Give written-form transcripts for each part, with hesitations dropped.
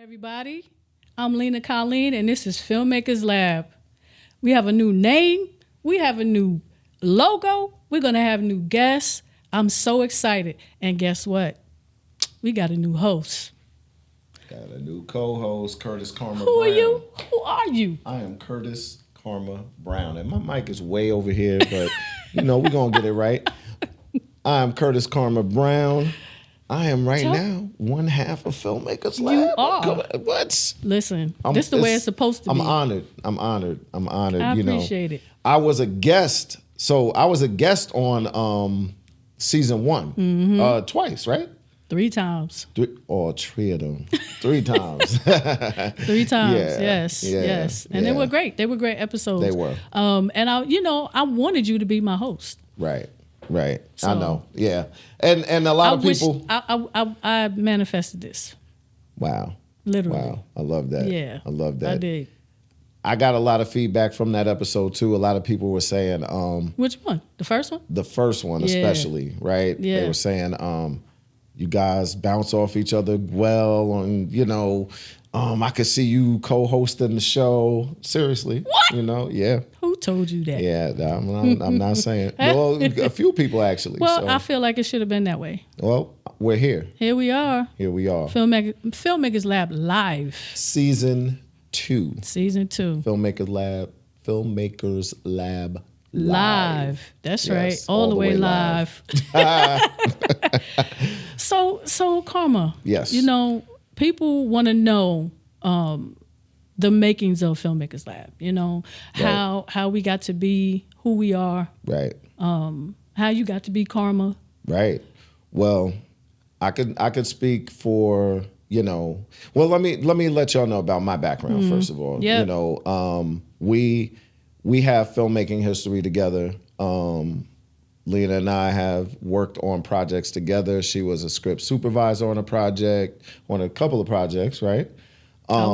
everybody. I'm Lena-Colleen, and this is Filmmakers Lab. We have a new name. We have a new logo. We're going to have new guests. I'm so excited. And guess what? We got a new host. Got a new co-host, Curtis Karma Who Brown. are you? Who are you? I am Curtis Karma Brown. And my mic is way over here, but, we're going to get it right. I am Curtis Karma Brown. I am now one half of Filmmakers Lab. You are. What? Listen, this is the way it's supposed to be. I'm honored. I appreciate it. I was a guest. So I was a guest on season 1 twice, right? 3 times. Three of them. 3 times. 3 times. Yeah, yes. And they were great. They were great episodes. They were. And I wanted you to be my host. Right. So, I know. Yeah. And a lot of people. I manifested this. Wow. Literally. Wow. I love that. Yeah. I love that. I did. I got a lot of feedback from that episode too. A lot of people were saying Which one? The first one? The first one especially, right? Yeah. They were saying you guys bounce off each other well, and I could see you co-hosting the show. Seriously. What? Yeah. Who told you that? Yeah, I'm not saying. Well, a few people actually. Well, so. I feel like it should have been that way. Well, we're here. Here we are. Filmmakers Lab Live. Season 2. Filmmakers Lab Live. That's yes, right. All the way live. So Karma. Yes. People want to know the makings of Filmmakers Lab. How we got to be who we are. Right. How you got to be Karma. Right. Well, I could speak for, well, let me let y'all know about my background first of all. Yep. We have filmmaking history together. Lena and I have worked on projects together. She was a script supervisor on a couple of projects, right? I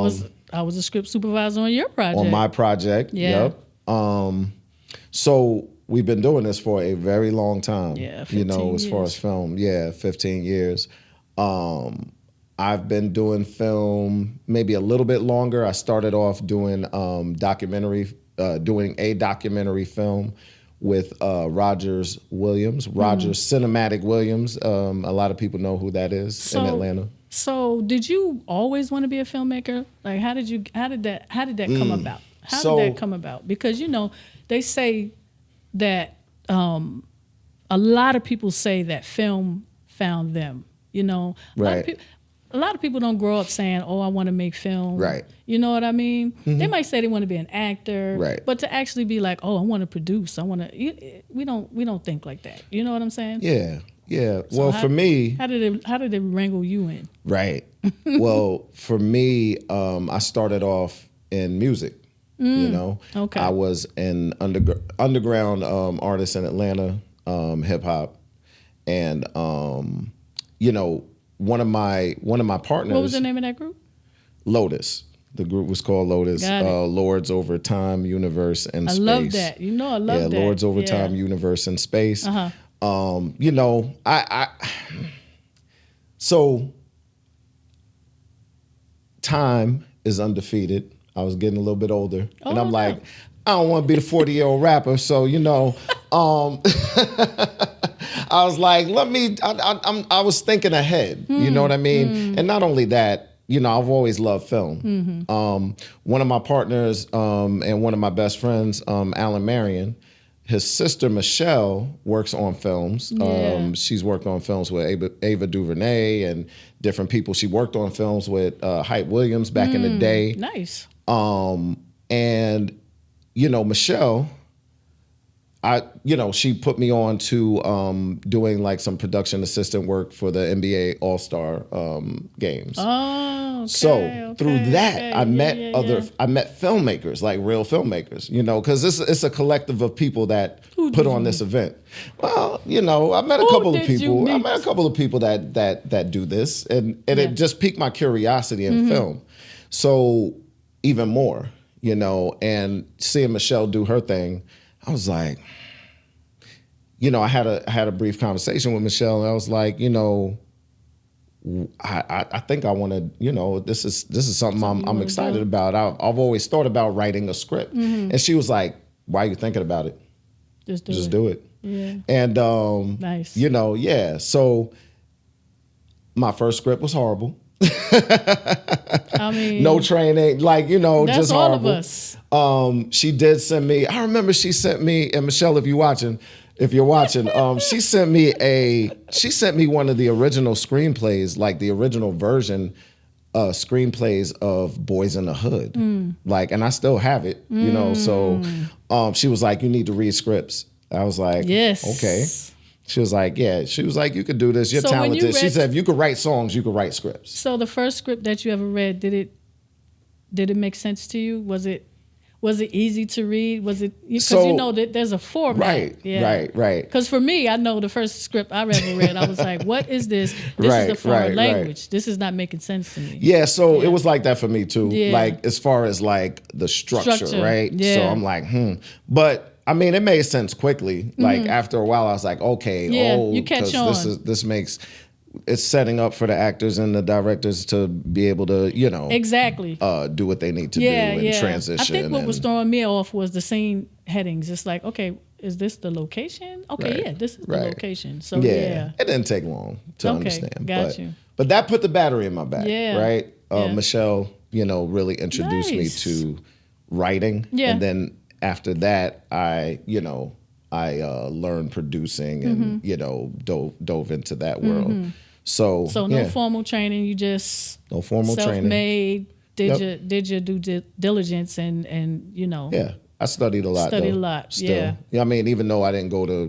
was a script supervisor on your project. On my project, yeah. Yep. So we've been doing this for a very long time. Yeah, 15 years. As far as film, 15 years. I've been doing film maybe a little bit longer. I started off doing doing a documentary film with Rogers Cinematic Williams. A lot of people know who that is in Atlanta. So did you always want to be a filmmaker? Like how did that come about? How did that come about? Because they say that a lot of people say that film found them. Right. A lot of people don't grow up saying, "Oh, I want to make film." Right. You know what I mean? Mm-hmm. They might say they want to be an actor. Right. But to actually be like, "Oh, I want to produce. I want to." We don't think like that. You know what I'm saying? Yeah. Yeah. So for me, how did they wrangle you in? Right. Well, for me, I started off in music. Okay. I was an underground artist in Atlanta, hip hop, and one of my partners. What was the name of that group? Lotus. The group was called Lotus. Lords Over Time, Universe, and Space. I love that. I love that. Yeah, Lords Over Time, Universe, and Space. Uh-huh. So time is undefeated. I was getting a little bit older, and I'm like, I don't want to be the 40-year-old rapper. So I was like, I was thinking ahead. You know what I mean? And not only that, I've always loved film. One of my partners and one of my best friends, Alan Marion, his sister Michelle works on films. Yeah. She's worked on films with Ava DuVernay and different people. She worked on films with Hype Williams back in the day. Nice. And Michelle, she put me on to doing like some production assistant work for the NBA All-Star games. Oh, okay. So through that, I met I met filmmakers, like real filmmakers, because it's a collective of people that put on this event. Well, I met a couple of people. I met a couple of people that do this, and it just piqued my curiosity in film. So even more, and seeing Michelle do her thing, I was like, I had a brief conversation with Michelle, and I was like, I think I want to, this is something I'm excited about. I've always thought about writing a script. And she was like, why are you thinking about it? Just do it. Yeah. And, nice. Yeah. So my first script was horrible. I mean, no training, that's just all horrible. of us. She did send me, I remember she sent me, and Michelle, if you're watching, she sent me one of the original screenplays, like the original version screenplays of Boys in the Hood. And I still have it, so she was like, you need to read scripts. I was like, yes. Okay. She was like, yeah. She was like, you could do this. You're talented. She said, if you could write songs, you could write scripts. So the first script that you ever read, did it make sense to you? Was it easy to read? Was it, because that there's a format. Right, yeah. right. Because for me, I know the first script I ever read, I was like, what is this? This is a foreign language. Right. This is not making sense to me. Yeah, so it was like that for me too. Yeah. Like as far as like the structure. Right? Yeah. So I'm like, But I mean, it made sense quickly. Like after a while, I was like, okay, you catch on. This makes it's setting up for the actors and the directors to be able to, exactly do what they need to do and transition. I think what was throwing me off was the scene headings. It's like, okay, is this the location? Okay, right. This is the location. So it didn't take long to understand. Got you. But that put the battery in my back, right? Yeah. Michelle, really introduced me to writing, and then after that, I learned producing and dove into that world. So no formal training. You just no formal self-made. Did your due diligence and Yeah, I studied a lot. Still. Yeah. I mean, even though I didn't go to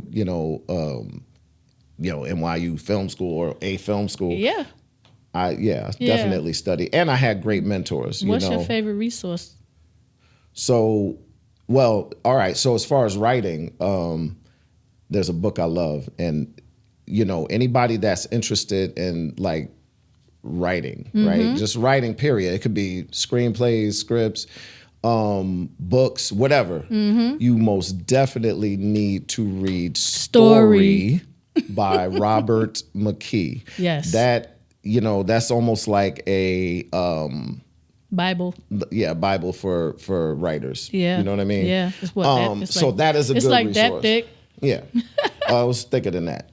NYU film school or a film school. Yeah. I definitely studied, and I had great mentors. What's your favorite resource? So. Well, all right. So as far as writing, there's a book I love, and anybody that's interested in like writing, right? Just writing, period. It could be screenplays, scripts, books, whatever. You most definitely need to read Story by Robert McKee. Yes, that's almost like a Bible. Yeah, Bible for writers. Yeah. You know what I mean? Yeah. It's that is a good resource. It's like that thick. Yeah. I was thicker than that.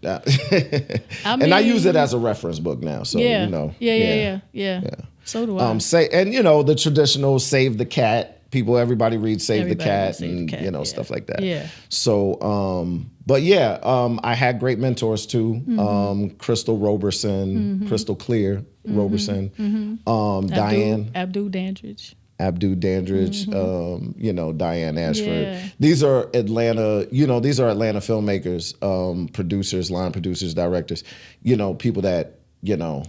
And I use it as a reference book now. So, Yeah. So do I. The traditional Save the Cat. Everybody reads Save the Cat and stuff like that. Yeah. So, I had great mentors too. Crystal Roberson, Crystal Clear Roberson, Diane. Abdul Dandridge. Diane Ashford. Yeah. These are Atlanta filmmakers, producers, line producers, directors, people that, that are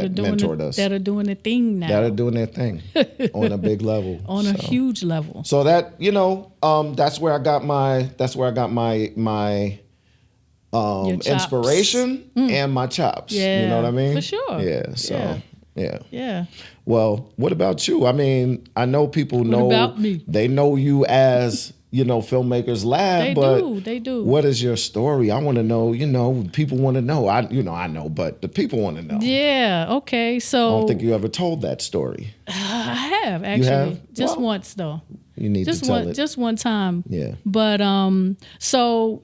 mentored us. That are doing their thing now. That are doing their thing on a big level. On a huge level. So that, that's where I got my inspiration and my chops. Yeah. You know what I mean? For sure. Yeah. So yeah. Well, what about you? I mean, I know people know about me? They know you as, Filmmakers Lab, They do. What is your story? I want to know, people want to know. I know, but the people want to know. Yeah, okay. So I don't think you ever told that story. I have, actually. You have? Just once though. You need to tell it. Just one time. Yeah. But so,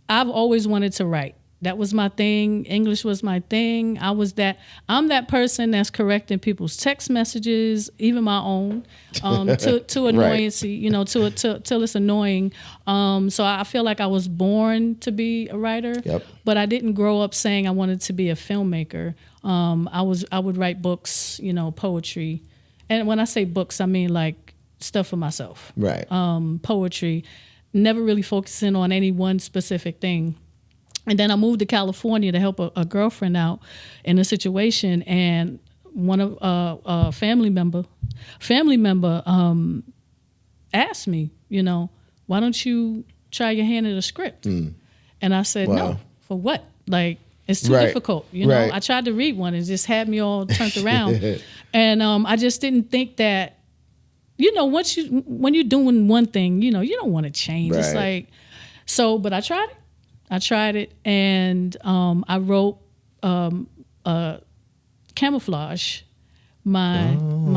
I've always wanted to write. That was my thing. English was my thing. I'm that person that's correcting people's text messages, even my own, to annoyance, till it's annoying. So I feel like I was born to be a writer, but I didn't grow up saying I wanted to be a filmmaker. I would write books, poetry. And when I say books, I mean like stuff for myself. Right. Poetry, never really focusing on any one specific thing. And then I moved to California to help a girlfriend out in a situation, and one of a family member asked me, why don't you try your hand at a script? And I said, no, for what? Like, it's too difficult. I tried to read one and just had me all turned around. And I just didn't think that, when you're doing one thing, you don't want to change. Right. It's like, but I tried it. I tried it, and I wrote camouflage. My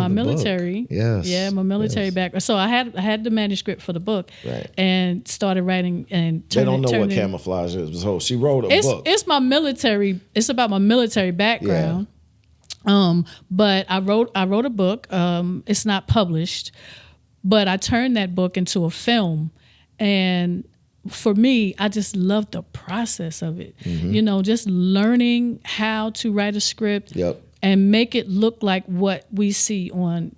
military, book. My military background. So I had the manuscript for the book, and started writing and. They don't know what camouflage is. So she wrote a book. It's my military. It's about my military background. Yeah. But I wrote a book. It's not published, but I turned that book into a film, and for me, I just love the process of it. Mm-hmm. Just learning how to write a script. Yep. And make it look like what we see on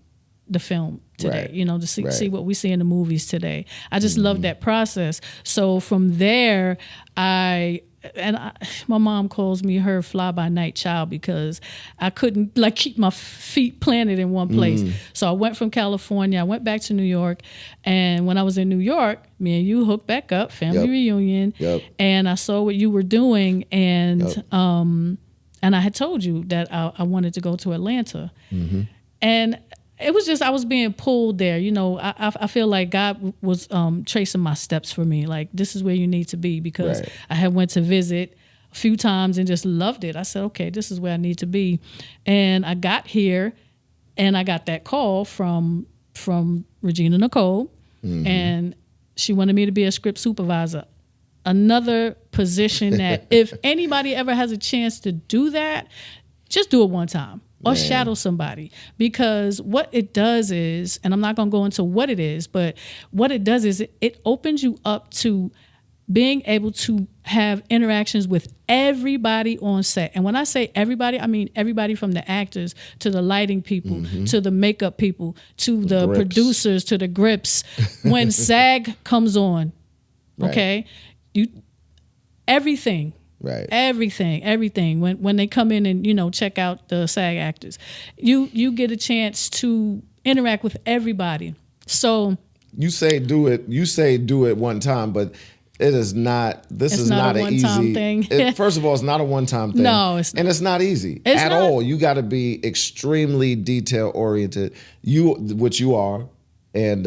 the film today, to see what we see in the movies today. I just love that process. So from there, my mom calls me her fly-by-night child because I couldn't keep my feet planted in one place. So I went from California, I went back to New York, and when I was in New York, me and you hooked back up, family reunion, and I saw what you were doing, and and I had told you that I wanted to go to Atlanta. Mm-hmm. And it was just, I was being pulled there. I feel like God was tracing my steps for me. Like, this is where you need to be, because I had went to visit a few times and just loved it. I said, okay, this is where I need to be. And I got here and I got that call from Regina Nicole, and she wanted me to be a script supervisor. Another position that if anybody ever has a chance to do that, just do it one time or shadow somebody. Because what it does is, and I'm not going to go into what it is, but what it does is it opens you up to being able to have interactions with everybody on set. And when I say everybody, I mean everybody from the actors to the lighting people, to the makeup people, to the producers, to the grips. When SAG comes on, okay? Everything. When they come in and check out the SAG actors, you get a chance to interact with everybody. So you say do it one time, but it is not. This is not an easy thing. First of all, it's not a one-time thing. No, it's not. And it's not easy at all. You got to be extremely detail oriented. Which you are, and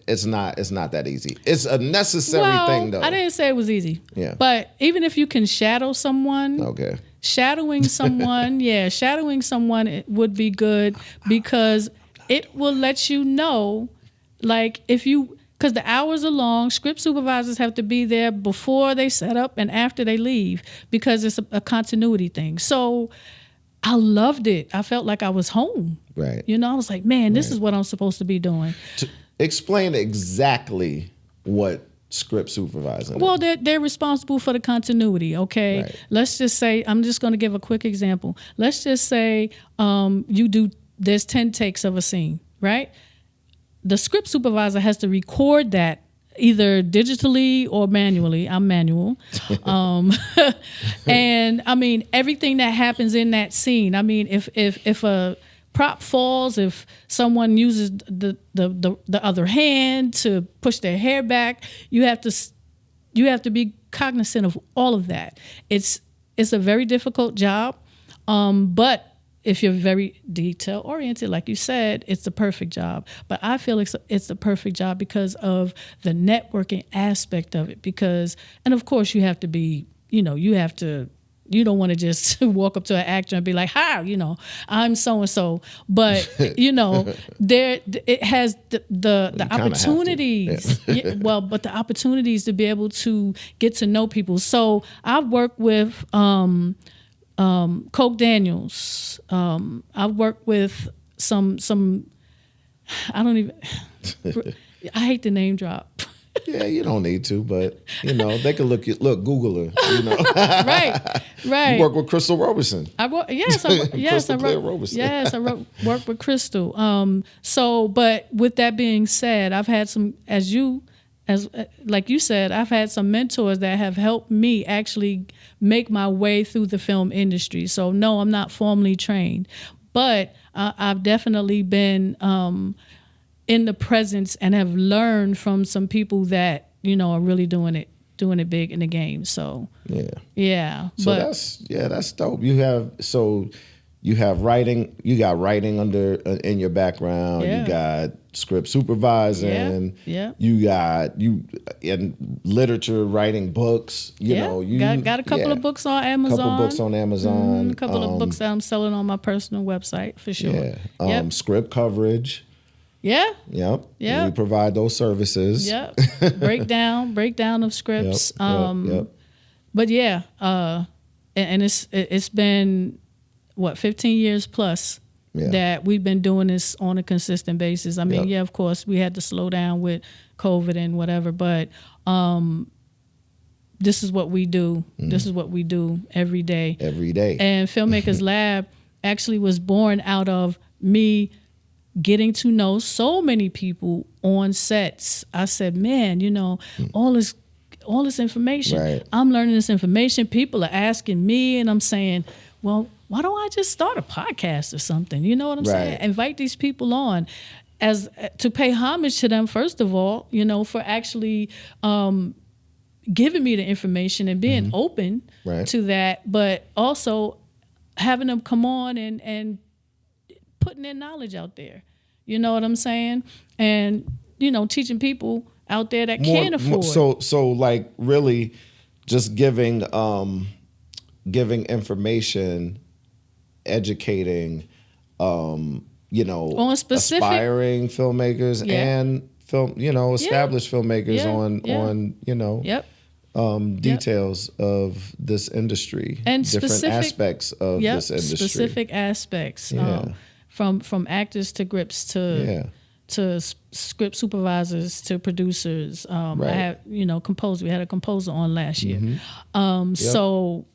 It's not that easy. It's a necessary thing, though. I didn't say it was easy. Yeah. But even if you can shadow someone, shadowing someone it would be good, because it will let you know, because the hours are long. Script supervisors have to be there before they set up and after they leave, because it's a continuity thing. So I loved it. I felt like I was home. Right. I was like, man, this is what I'm supposed to be doing. Explain exactly what script supervising is. Well, they're responsible for the continuity, okay? Right. Let's just say, I'm just going to give a quick example. Let's just say there's 10 takes of a scene, right? The script supervisor has to record that either digitally or manually. I'm manual. And I mean, everything that happens in that scene. I mean, if a prop falls, if someone uses the other hand to push their hair back, you have to be cognizant of all of that. It's a very difficult job, but if you're very detail oriented, like you said, it's the perfect job. But I feel it's the perfect job because of the networking aspect of it. And of course, you have to be, you don't want to just walk up to an actor and be like, hi, I'm so-and-so. But, it has the opportunities. But the opportunities to be able to get to know people. So I've worked with Coke Daniels. I've worked with some I don't even, I hate to name drop. Yeah, you don't need to, but they can look Google her. Right. You work with Crystal Roberson. I worked with Crystal. But with that being said, I've had some, like you said, I've had some mentors that have helped me actually make my way through the film industry. So no, I'm not formally trained, but I've definitely been in the presence and have learned from some people that are really doing it big in the game. So yeah. So that's dope. You have writing. You got writing in your background. Yeah. You got script supervising. Yeah. You got in literature writing books. You know, you got a couple of books on Amazon. Couple books on Amazon. A couple of books that I'm selling on my personal website for sure. Yeah. Script coverage. Yeah. Yep. Yeah. We provide those services. Yep. breakdown of scripts. Yep. But yeah, and it's been what 15 years plus that we've been doing this on a consistent basis. I mean, of course, we had to slow down with COVID and whatever, but this is what we do. This is what we do every day. Every day. And Filmmakers Lab actually was born out of me getting to know so many people on sets. I said, man, you know, all this information. Right. I'm learning this information. People are asking me, and I'm saying, well, why don't I just start a podcast or something? You know what I'm saying? Invite these people on as to pay homage to them, first of all, you know, for actually giving me the information and being open to that, but also having them come on and putting their knowledge out there. You know what I'm saying? And, you know, teaching people out there that can't afford. So like really just giving information, educating, you know, on specific, aspiring filmmakers and established filmmakers on, you know, details of this industry and different aspects of this industry. Specific aspects. From actors to grips to script supervisors to producers. I have, you know, we had a composer on last year. So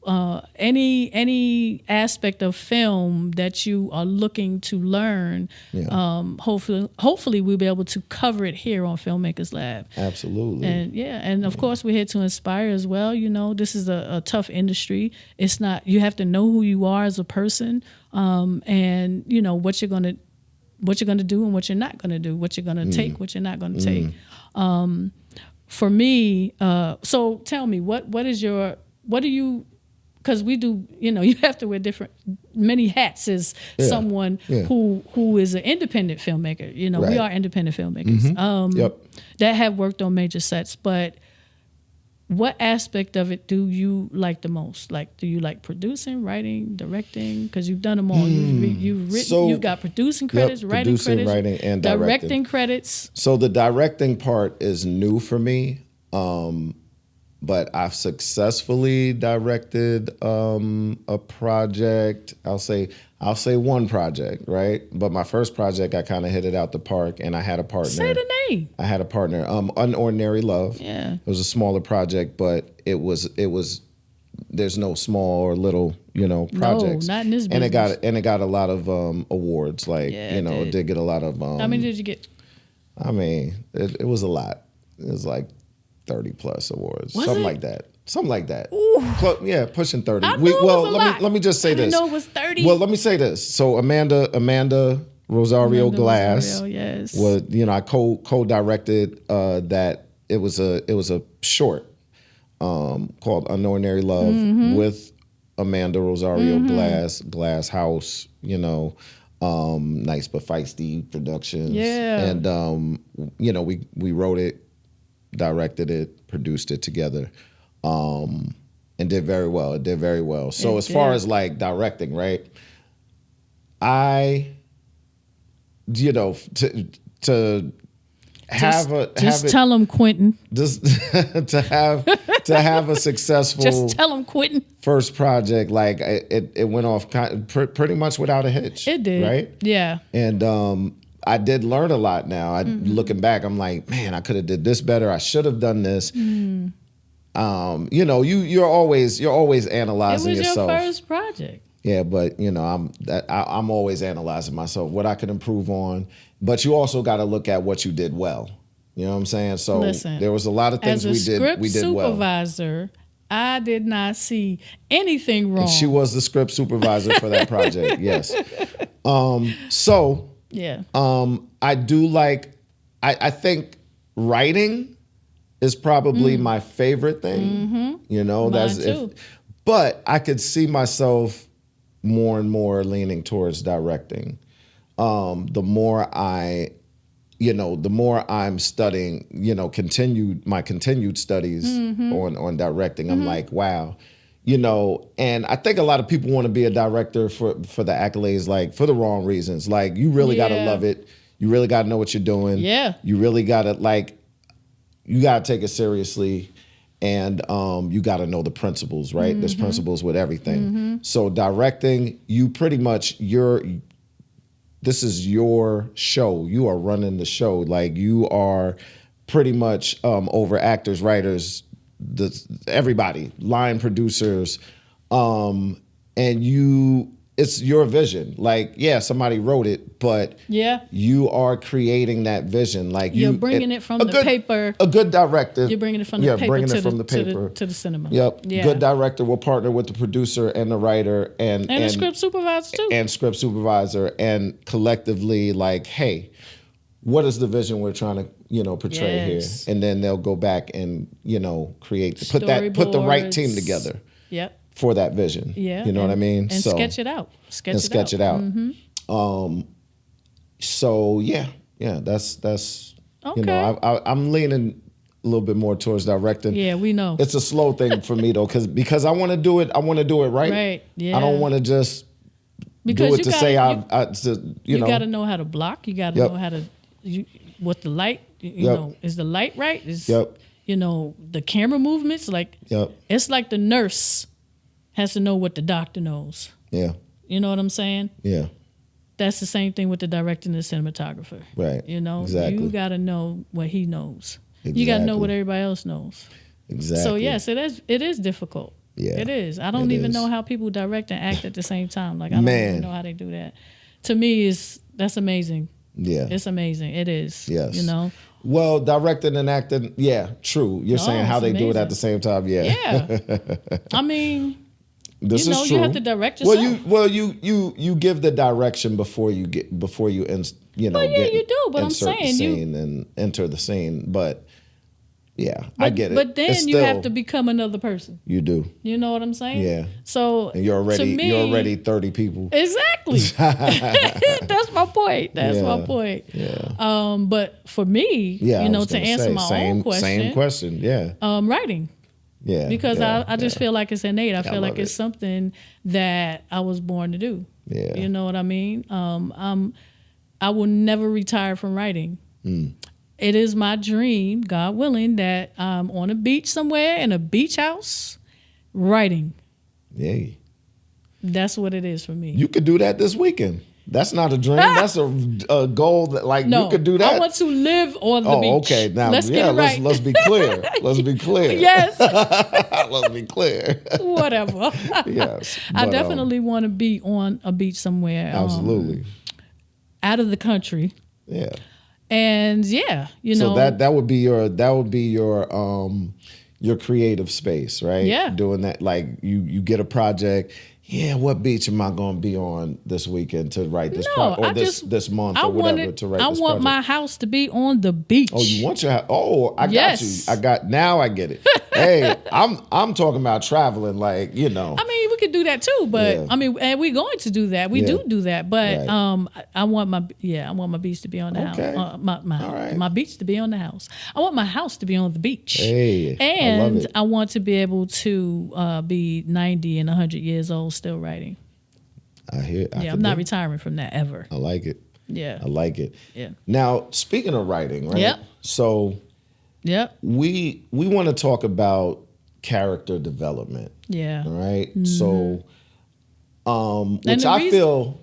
any aspect of film that you are looking to learn, hopefully we'll be able to cover it here on Filmmakers Lab. Absolutely. And of course we're here to inspire as well. You know, this is a tough industry. It's not, you have to know who you are as a person, and you know what you're gonna do and what you're not gonna do, what you're gonna take, what you're not gonna take. For me, so tell me, what do you, because we do, you know, you have to wear many hats as someone who is an independent filmmaker. You know, we are independent filmmakers that have worked on major sets, but what aspect of it do you like the most? Like, do you like producing, writing, directing? Because you've done them all. You've written. You've got producing credits, writing and directing credits. So the directing part is new for me, but I've successfully directed a project. I'll say one project, right? But my first project, I kind of hit it out the park, and I had a partner. Say the name. I had a partner. Unordinary Love. Yeah. It was a smaller project, but it was. There's no small or little, you know, projects. No, not in this business. And it got a lot of awards. Like, you know, it did get a lot of. How many did you get? I mean, it was a lot. It was like 30 plus awards, something like that. Pushing 30. Let me just say this. I didn't know it was 30. Well, let me say this. So Amanda Rosario Glass was, you know, I co-directed that. It was a short called Unordinary Love with Amanda Rosario Glass House, you know, nice but feisty productions. Yeah. And you know, we wrote it, directed it, produced it together. And did very well. It did very well. So as far as like directing, right? I, you know, to tell them, Quentin. Just to have a successful. Just tell them, Quentin. First project, like it went off pretty much without a hitch. It did, right? Yeah. And I did learn a lot. Now, looking back, I'm like, man, I could have did this better. I should have done this. You know, you're always analyzing yourself. It was your first project. Yeah, but you know, I'm always analyzing myself, what I could improve on. But you also got to look at what you did well. You know what I'm saying? So listen, there was a lot of things we did well. As a script supervisor, I did not see anything wrong. And she was the script supervisor for that project. Yes. So yeah. I do like. I think writing is probably my favorite thing. You know, Mine too. But I could see myself more and more leaning towards directing. The more I, the more I'm studying, my continued studies on directing, I'm like, wow, and I think a lot of people want to be a director for the accolades, like for the wrong reasons. Like you really got to love it. You really got to know what you're doing. Yeah. You really got to you got to take it seriously. And you got to know the principles, right? There's principles with everything. So directing, you pretty much, this is your show. You are running the show. Like you are pretty much over actors, writers, everybody, line producers, and it's your vision. Like, yeah, somebody wrote it, but you are creating that vision. Like you're bringing it from the paper. A good director. You're bringing it from the paper to the cinema. Yep. Yeah. Good director will partner with the producer and the writer and the script supervisor too. And script supervisor, and collectively, like, hey, what is the vision we're trying to portray here? And then they'll go back and create put the right team together. Yep. For that vision. Yeah. You know what I mean? And sketch it out. Sketch it out. So yeah, that's okay. I'm leaning a little bit more towards directing. Yeah, we know. It's a slow thing for me though, because I want to do it right. Right. Yeah. I don't want to just do it to say you got to know how to block. You got to know how to what the light. Is the light right? Is the camera movements like? It's like the nurse has to know what the doctor knows. Yeah. You know what I'm saying? Yeah. That's the same thing with the director and the cinematographer. Right. Exactly. You got to know what he knows. Exactly. You got to know what everybody else knows. Exactly. So yes, it is difficult. Yeah. It is. I don't even know how people direct and act at the same time. Like I don't even know how they do that. To me, that's amazing. Yeah. It's amazing. It is. Yes. Well, directing and acting, yeah, true. You're saying how they do it at the same time, yeah. Yeah. I mean, this is true. You have to direct yourself. Well, you give the direction before you you do. But I'm saying scene and enter the scene. But yeah, I get it. But then you have to become another person. You do. You know what I'm saying? Yeah. So and you're already 30 people. Exactly. That's my point. My point. Yeah. But for me, to answer my own question. Same question. Yeah. Writing. Yeah. Because I just feel like it's innate. I feel like it's something that I was born to do. Yeah. You know what I mean? I will never retire from writing. It is my dream, God willing, that I'm on a beach somewhere in a beach house writing. Yeah. That's what it is for me. You could do that this weekend. That's not a dream. That's a goal that you could do that. I want to live on the beach. Oh, okay. Now, let's get it right. Let's be clear. Let's be clear. Yes. Let's be clear. Whatever. Yes. I definitely want to be on a beach somewhere. Absolutely. Out of the country. Yeah. And so that would be your creative space, right? Yeah. Doing that, like you get a project. Yeah, what beach am I going to be on this weekend to write this this month or whatever to write this project? I want my house to be on the beach. Oh, you want your house? Oh, I got you. Now I get it. Hey, I'm talking about traveling, like, I mean, we could do that too, but I mean, and we're going to do that. We do that, but right. I want my beach to be on the house. My beach to be on the house. I want my house to be on the beach. Hey, and I love it. I want to be able to be 90 and 100 years old still writing. I'm not retiring from that ever. I like it. Yeah. I like it. Yeah. Now, speaking of writing, right? Yep. So we want to talk about character development. Yeah. Right? Mm-hmm. So which I feel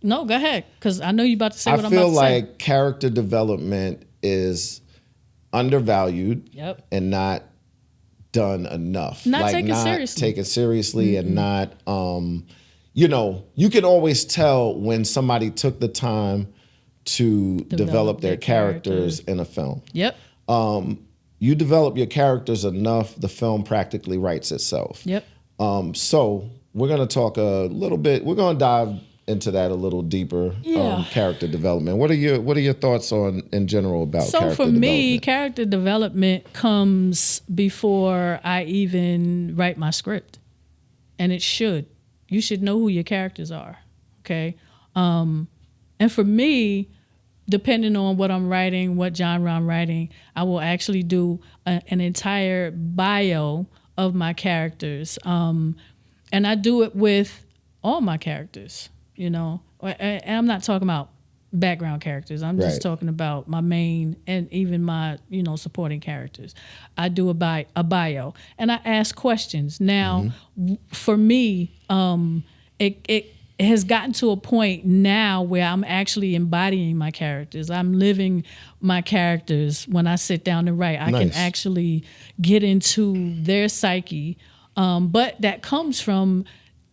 No, go ahead, cuz I know you're about to say what I'm about to say. I feel like character development is undervalued and not done enough. Not taken seriously and not you can always tell when somebody took the time to develop their characters in a film. Yep. You develop your characters enough, the film practically writes itself. Yep. So we're going to talk a little bit. We're going to dive into that a little deeper. Character development. What are your thoughts on in general about character development? So for me, character development comes before I even write my script, and it should. You should know who your characters are. Okay. And for me, depending on what I'm writing, what genre I'm writing, I will actually do an entire bio of my characters. And I do it with all my characters, and I'm not talking about background characters. I'm just talking about my main and even my, supporting characters. I do a bio and I ask questions. Now, for me, it has gotten to a point now where I'm actually embodying my characters. I'm living my characters when I sit down to write. I can actually get into their psyche. But that comes from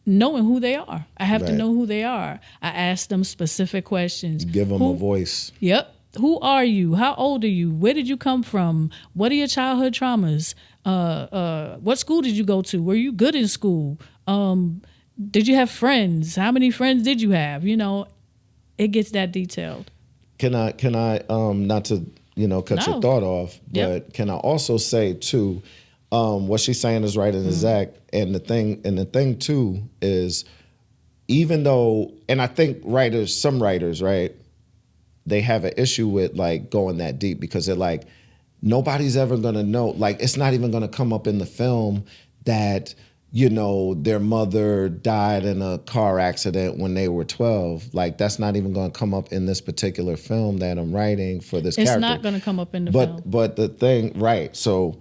knowing who they are. I have to know who they are. I ask them specific questions. Give them a voice. Yep. Who are you? How old are you? Where did you come from? What are your childhood traumas? What school did you go to? Were you good in school? Did you have friends? How many friends did you have? It gets that detailed. Can I not to, cut your thought off, but can I also say too, what she's saying is right and exact. And the thing too is, even though, and I think some writers, right, they have an issue with like going that deep because they're like, nobody's ever gonna know. Like, it's not even gonna come up in the film that, their mother died in a car accident when they were 12. Like, that's not even going to come up in this particular film that I'm writing for this character. It's not going to come up in the film. But the thing, right, so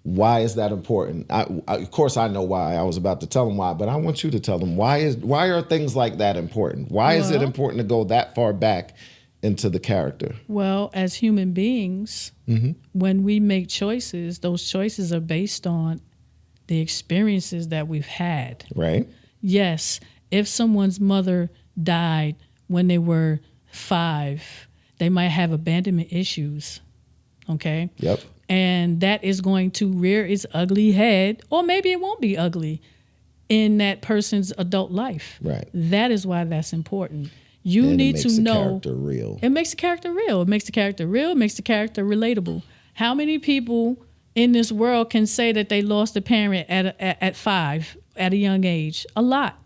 why is that important? Of course, I know why. I was about to tell them why, but I want you to tell them why are things like that important? Why is it important to go that far back into the character? Well, as human beings, when we make choices, those choices are based on the experiences that we've had. Right. Yes. If someone's mother died when they were 5, they might have abandonment issues. Okay. Yep. And that is going to rear its ugly head, or maybe it won't be ugly in that person's adult life. Right. That is why that's important. You need to know. It makes the character real. It makes the character real. It makes the character real. It makes the character relatable. How many people in this world can say that they lost a parent at 5 at a young age? A lot.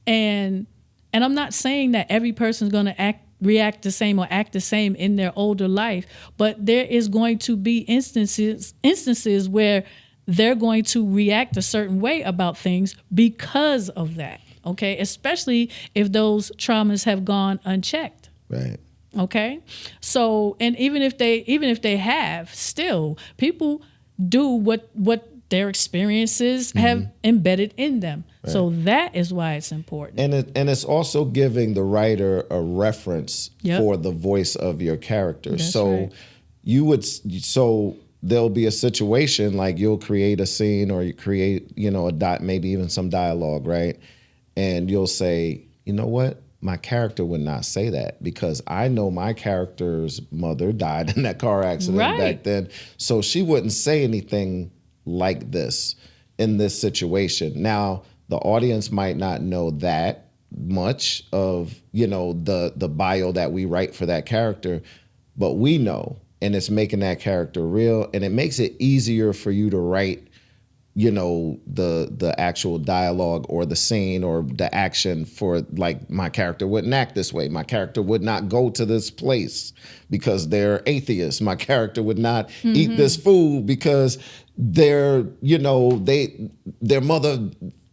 And I'm not saying that every person's going to react the same or act the same in their older life, but there is going to be instances where they're going to react a certain way about things because of that. Okay, especially if those traumas have gone unchecked. Right. Okay, so, and even if they have, still people do what their experiences have embedded in them. Right. So that is why it's important. And it's also giving the writer a reference for the voice of your character. That's so right. So there'll be a situation like you'll create a scene or you create, maybe even some dialogue, right? And you'll say, you know what? My character would not say that because I know my character's mother died in that car accident back then. So she wouldn't say anything like this in this situation. Now, the audience might not know that much of, the bio that we write for that character, but we know, and it's making that character real, and it makes it easier for you to write the actual dialogue or the scene or the action for, like, my character wouldn't act this way. My character would not go to this place because they're atheists. My character would not eat this food because their mother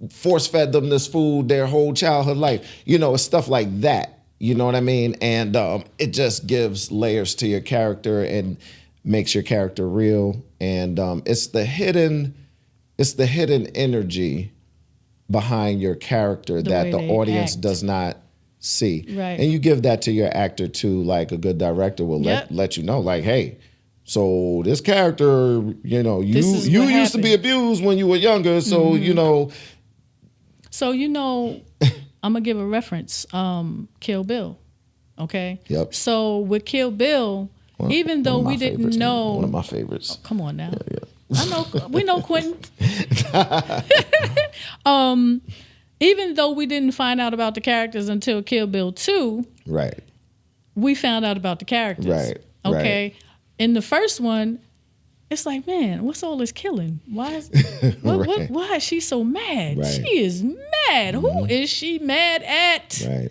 force fed them this food their whole childhood life. It's stuff like that. You know what I mean? And it just gives layers to your character and makes your character real. And it's the hidden energy behind your character that the audience does not see. Right. And you give that to your actor too, like a good director will let you know, like, hey, so this character, you used to be abused when you were younger, so So I'm gonna give a reference, Kill Bill. Okay? Yep. So with Kill Bill, even though we didn't know, one of my favorites. Oh, come on now. Yeah. I know, we know Quentin. Even though we didn't find out about the characters until Kill Bill 2, right? We found out about the characters. Right. Okay. Right. In the first one, it's like, man, what's all this killing? Why is she so mad? Right. She is mad. Who is she mad at? Right.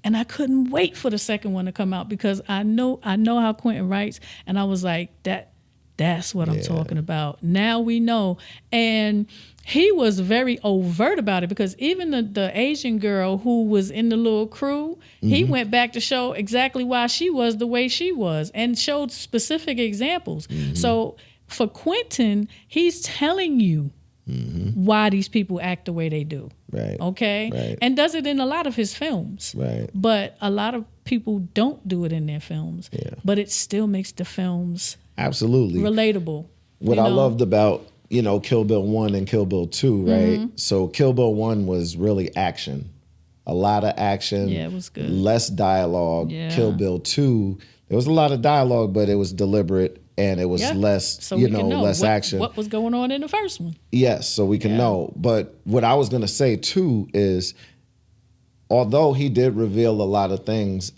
And I couldn't wait for the second one to come out because I know how Quentin writes, and I was like, that's what I'm talking about. Now we know. And he was very overt about it because even the Asian girl who was in the little crew, he went back to show exactly why she was the way she was and showed specific examples. So for Quentin, he's telling you why these people act the way they do. Right. Okay? Right. And does it in a lot of his films. Right. But a lot of people don't do it in their films. Yeah. But it still makes the films absolutely relatable. What I loved about, Kill Bill 1 and Kill Bill 2, right? So Kill Bill 1 was really action. A lot of action. Yeah, it was good. Less dialogue. Yeah. Kill Bill 2, there was a lot of dialogue, but it was deliberate and it was less, so we can know less action. What was going on in the first one. Yes, so we can know. But what I was going to say, too, is although he did reveal a lot of things,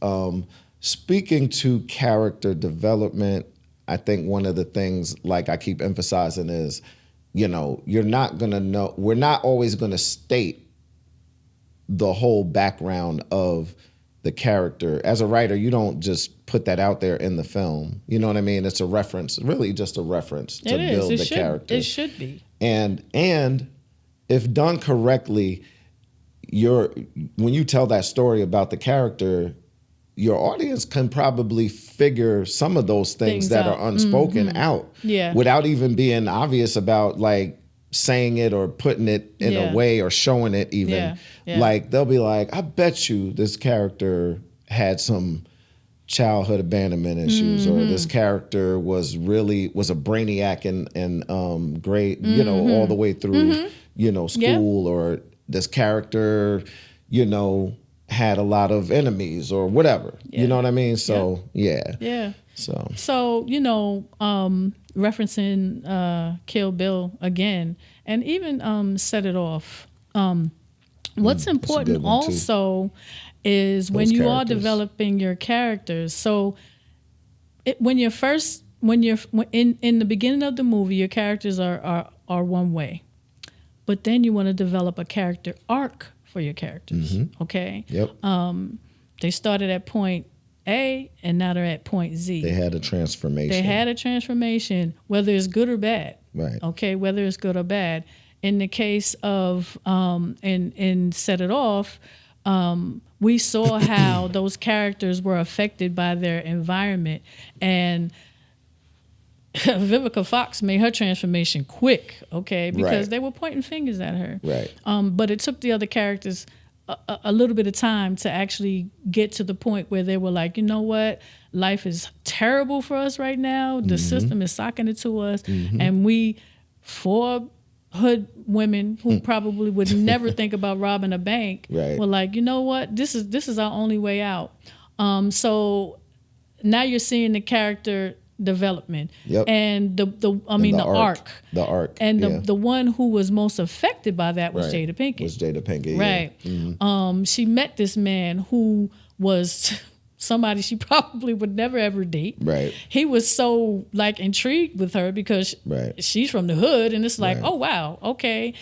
speaking to character development, I think one of the things, like I keep emphasizing, is, you're not going to know, we're not always going to state the whole background of the character. As a writer, you don't just put that out there in the film. You know what I mean? It's a reference, really just a reference to build the character. It should be. And if done correctly, when you tell that story about the character, your audience can probably figure some of those things that are unspoken out without even being obvious about like saying it or putting it in a way or showing it even. Like they'll be like, I bet you this character had some childhood abandonment issues, or this character was a brainiac and grade, all the way through, school, or this character, had a lot of enemies or whatever. You know what I mean? So Yeah. So referencing Kill Bill again, and even Set It Off. What's important also is when you are developing your characters. So when you're in the beginning of the movie, your characters are one way, but then you want to develop a character arc for your characters. Okay. Yep. They started at point A and now they're at point Z. They had a transformation. Whether it's good or bad. Right. Okay, whether it's good or bad. In the case of in Set It Off, we saw how those characters were affected by their environment, and Vivica Fox made her transformation quick, okay, because they were pointing fingers at her. Right. But it took the other characters a little bit of time to actually get to the point where they were like, you know what, life is terrible for us right now. The system is socking it to us, and we, four hood women who probably would never think about robbing a bank, were like, you know what, this is our only way out. So now you're seeing the character development and the arc, and the one who was most affected by that was Jada Pinkett. Right. She met this man who was somebody she probably would never ever date. Right. He was so like intrigued with her because she's from the hood, and it's like, oh wow, okay,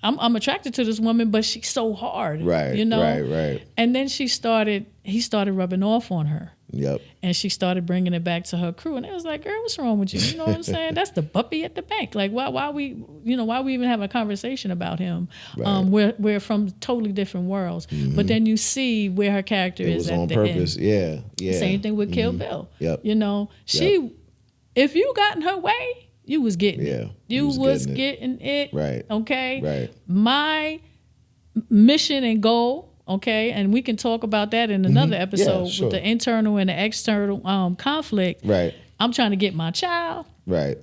I'm attracted to this woman, but she's so hard. Right. Right. And then he started rubbing off on her. Yep. And she started bringing it back to her crew, and it was like, girl, what's wrong with you? You know what I'm saying? That's the puppy at the bank. Like, why we even have a conversation about him? We're from totally different worlds. But then you see where her character is at the purpose. end. Yeah. Same thing with Kill Bill. Yep. If you got in her way, you was getting it. You was getting it. Right. Okay. Right. My mission and goal. Okay, and we can talk about that in another episode with the internal and the external conflict. Right. I'm trying to get my child. Right.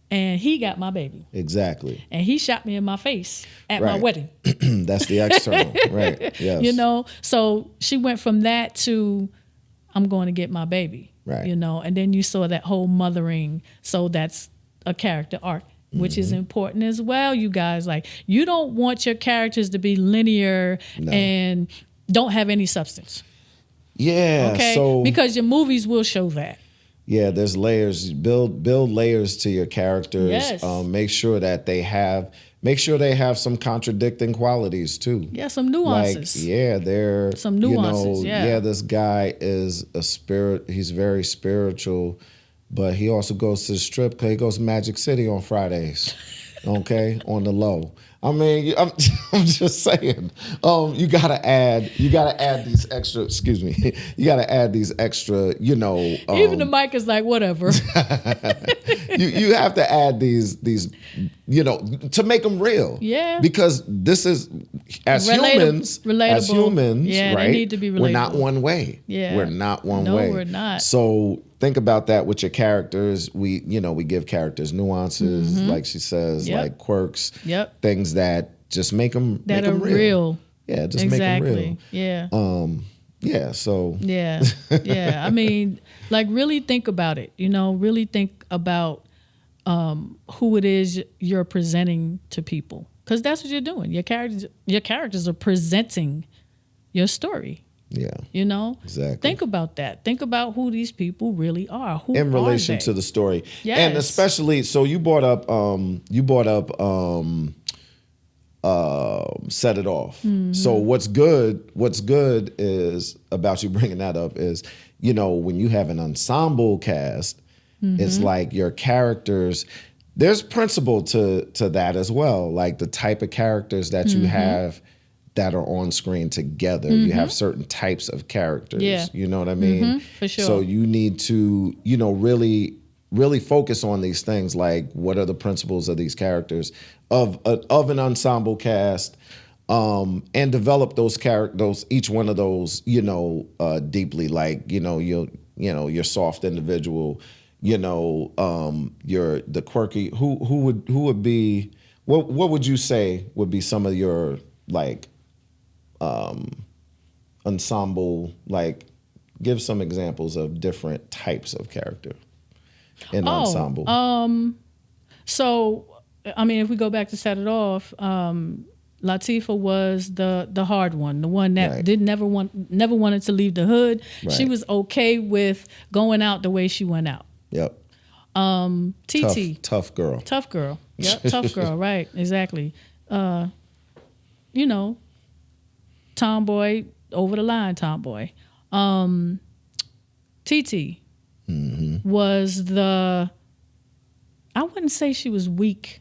And he got my baby. Exactly. And he shot me in my face at my wedding. That's the external. Right. Yes. So she went from that to I'm going to get my baby. Right. And then you saw that whole mothering. So that's a character arc, which is important as well, you guys. Like, you don't want your characters to be linear and don't have any substance. Yeah. Okay. So because your movies will show that. Yeah, there's layers. Build layers to your characters. Yes. Make sure that they have make sure they have some contradicting qualities too. Yeah, some nuances. Like, yeah, they're some nuances. Yeah, this guy is a spirit. He's very spiritual, but he also goes to the strip club. He goes to Magic City on Fridays. Okay, on the low. I mean, I'm just saying. You gotta add these extra. Excuse me. You gotta add these extra. You know. Even the mic is like whatever. you have to add these. You know, to make them real. Yeah. Because this is as humans. Relatable. As humans, yeah, right? They need to be relatable. We're not one way. Yeah. We're not one no, way. No, we're not. So think about that with your characters. We give characters nuances, like she says, like quirks, things that just make them real. Yeah, just make them real. Yeah. Yeah. So. Yeah. Yeah. I mean, like, really think about it. You know, really think about who it is you're presenting to people, because that's what you're doing. Your characters are presenting your story. Yeah. You know? Exactly. Think about that. Think about who these people really are. Who in relation are they? to the story. Yes. And especially, so you brought up Set It Off. Mm-hmm. So what's good is about you bringing that up is, you know, when you have an ensemble cast, it's like your characters, there's principle to that as well. Like the type of characters that you have that are on screen together. You have certain types of characters. Yeah. You know what I mean? For sure. So you need to, you know, really focus on these things, like what are the principles of these characters of an ensemble cast, and develop those characters, each one of those, you know, deeply. Like, you know, your soft individual, you know, the quirky. Who would be? What would you say would be some of your like ensemble? Like, give some examples of different types of character in ensemble. So, I mean, if we go back to Set It Off, Latifah was the hard one, the one that never wanted to leave the hood. Right. She was okay with going out the way she went out. Yep. TT. Tough girl. Tough girl. Yep. Tough girl. Right. Exactly. You know, tomboy, over the line tomboy. TT was I wouldn't say she was weak,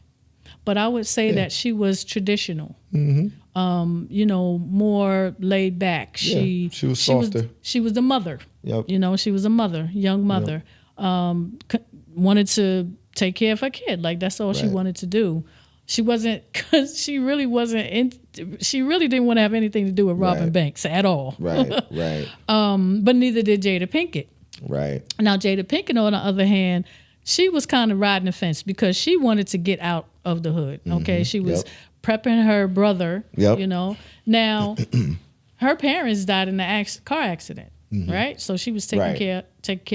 but I would say that she was traditional. You know, more laid back. She was softer. She was the mother. Yep. You know, she was a mother, young mother. Yep. Wanted to take care of her kid. Like, that's all she wanted to do. She wasn't, because she really didn't want to have anything to do with robbing banks at all. Right. But neither did Jada Pinkett. Right. Now, Jada Pinkett, on the other hand, she was kind of riding the fence because she wanted to get out of the hood. Okay. She was prepping her brother, you know. Now, her parents died in a car accident. Right? So she was taking care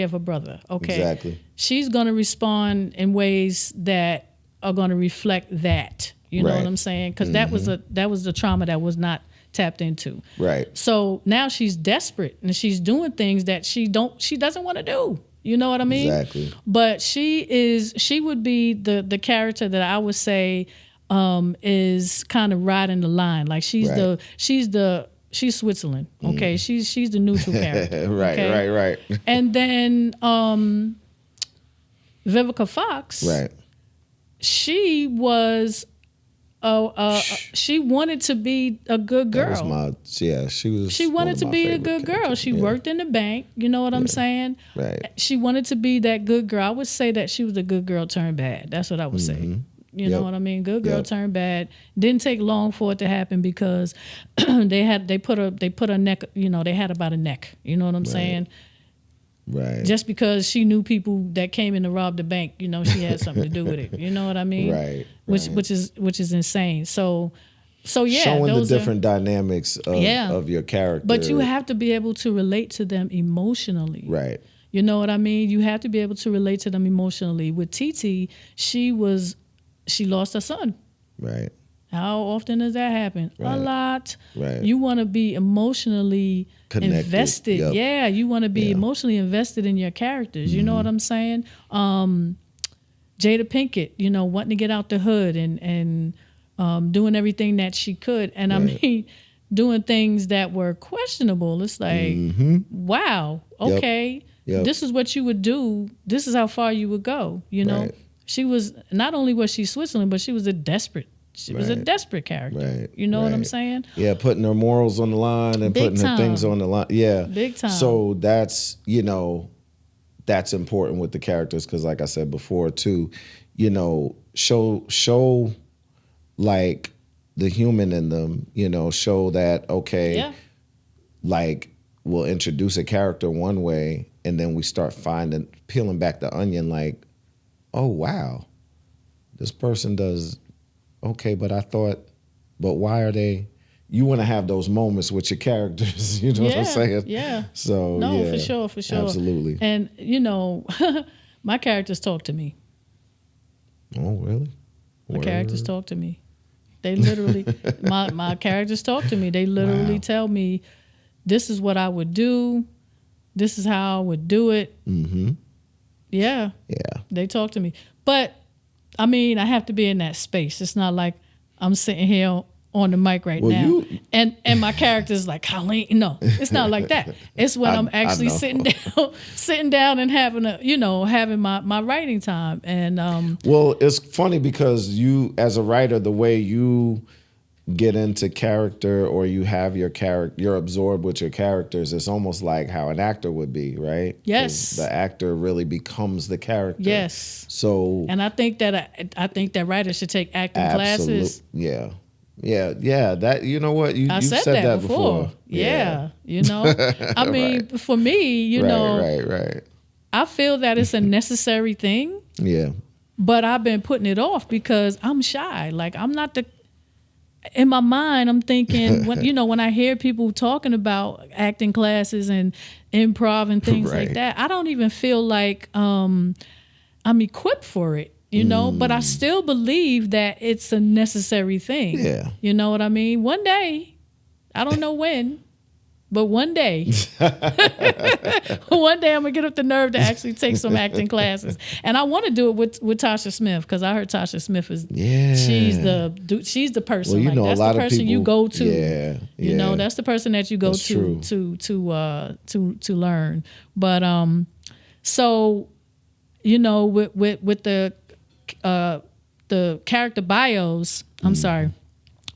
of her brother. Okay. Exactly. She's going to respond in ways that are going to reflect that. You know what I'm saying? Because that was the trauma that was not tapped into. Right. So now she's desperate and she's doing things that she doesn't want to do. You know what I mean? Exactly. But she would be the character that I would say is kind of riding the line. Like she's Switzerland. Okay. She's the neutral character. Right. And then Vivica Fox. Right. She was she wanted to be a good girl. She wanted to be a good girl. She worked in the bank. You know what I'm saying? Right. She wanted to be that good girl. I would say that she was a good girl turned bad. That's what I would say. You know what I mean? Good girl turned bad. Didn't take long for it to happen because they put a neck. You know, they had about a neck. You know what I'm saying? Right. Just because she knew people that came in to rob the bank, you know, she had something to do with it. You know what I mean? Right. Which is insane. So yeah, showing the different dynamics of your character. But you have to be able to relate to them emotionally. Right. You know what I mean? You have to be able to relate to them emotionally. With TT, she lost her son. Right. How often does that happen? Right. A lot. Right. You want to be emotionally invested. Yep. Yeah, you want to be emotionally invested in your characters. You know what I'm saying? Jada Pinkett, you know, wanting to get out the hood and doing everything that she could. And I mean, doing things that were questionable. It's like, wow, okay, this is what you would do. This is how far you would go. You know, she was, not only was she Switzerland, but she was a desperate character. Right. You know what I'm saying? Yeah, putting her morals on the line and putting her things on the line. Yeah. Big time. So that's, you know, that's important with the characters because like I said before too, you know, show like the human in them, you know, show that, okay, like we'll introduce a character one way and then we start peeling back the onion like, oh, wow, this person does, okay, but why are they, you want to have those moments with your characters, you know what I'm saying? Yeah. So, no, for sure. Absolutely. And, you know, my characters talk to me. Oh, really? My characters talk to me. They literally, my characters talk to me. They literally tell me, this is what I would do. This is how I would do it. Mm-hmm. Yeah. They talk to me. But, I mean, I have to be in that space. It's not like I'm sitting here on the mic right now. And my character's like, Colleen. No, it's not like that. It's when I'm actually sitting down and having my writing time. And well, it's funny because you, as a writer, the way you get into character or you have your character, you're absorbed with your characters, it's almost like how an actor would be, right? Yes. The actor really becomes the character. Yes. So, and I think that writers should take acting classes. Yeah. That, you know what, you've said that before. Yeah. You know, I mean, for me, you know, right. I feel that it's a necessary thing. Yeah. But I've been putting it off because I'm shy. Like I'm not in my mind, I'm thinking when I hear people talking about acting classes and improv and things like that, I don't even feel like I'm equipped for it, you know, but I still believe that it's a necessary thing. Yeah. You know what I mean? One day, I don't know when, but one day, one day I'm gonna get up the nerve to actually take some acting classes, and I want to do it with Tasha Smith because I heard Tasha Smith is she's the person. Well, you know, that's a lot the person of people, you go to. Yeah, you know, that's the person that you go to learn. But so you know, with the character bios, I'm sorry.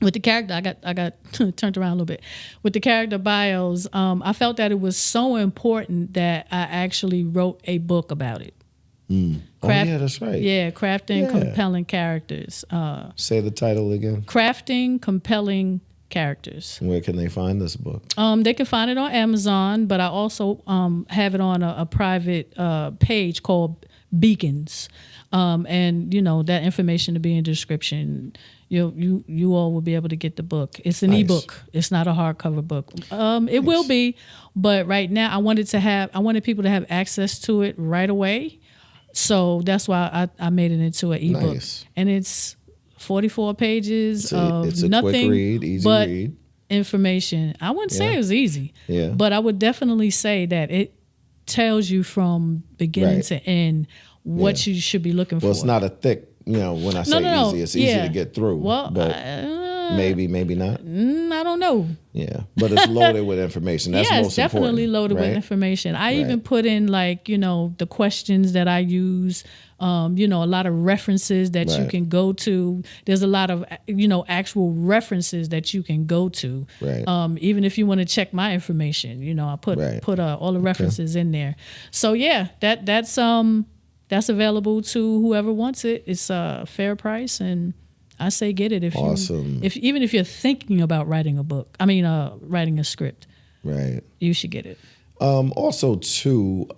With the character, I got turned around a little bit. With the character bios, I felt that it was so important that I actually wrote a book about it. Yeah, that's right. Yeah, crafting compelling characters. Say the title again. Crafting compelling characters. Where can they find this book? They can find it on Amazon, but I also have it on a private page called Beacons. And, you know, that information to be in the description. You all will be able to get the book. It's an ebook. It's not a hardcover book. It will be, but right now I wanted people to have access to it right away. So that's why I made it into an ebook. Nice. And it's 44 pages it's a nothing quick read, easy but read. Information. I wouldn't say it was easy, but I would definitely say that it tells you from beginning to end what you should be looking for. Well, it's not a thick, you know, when I say easy, it's easy to get through. Well, but maybe not. I don't know. Yeah, but it's loaded with information. That's most important. It's definitely loaded with information. I even put in the questions that I use, a lot of references that you can go to. There's a lot of, actual references that you can go to. Right. Even if you want to check my information, I put all the references in there. So yeah, that's available to whoever wants it. It's a fair price, and I say get it even if you're thinking about writing a book. I mean, writing a script. Right. You should get it. Also, too,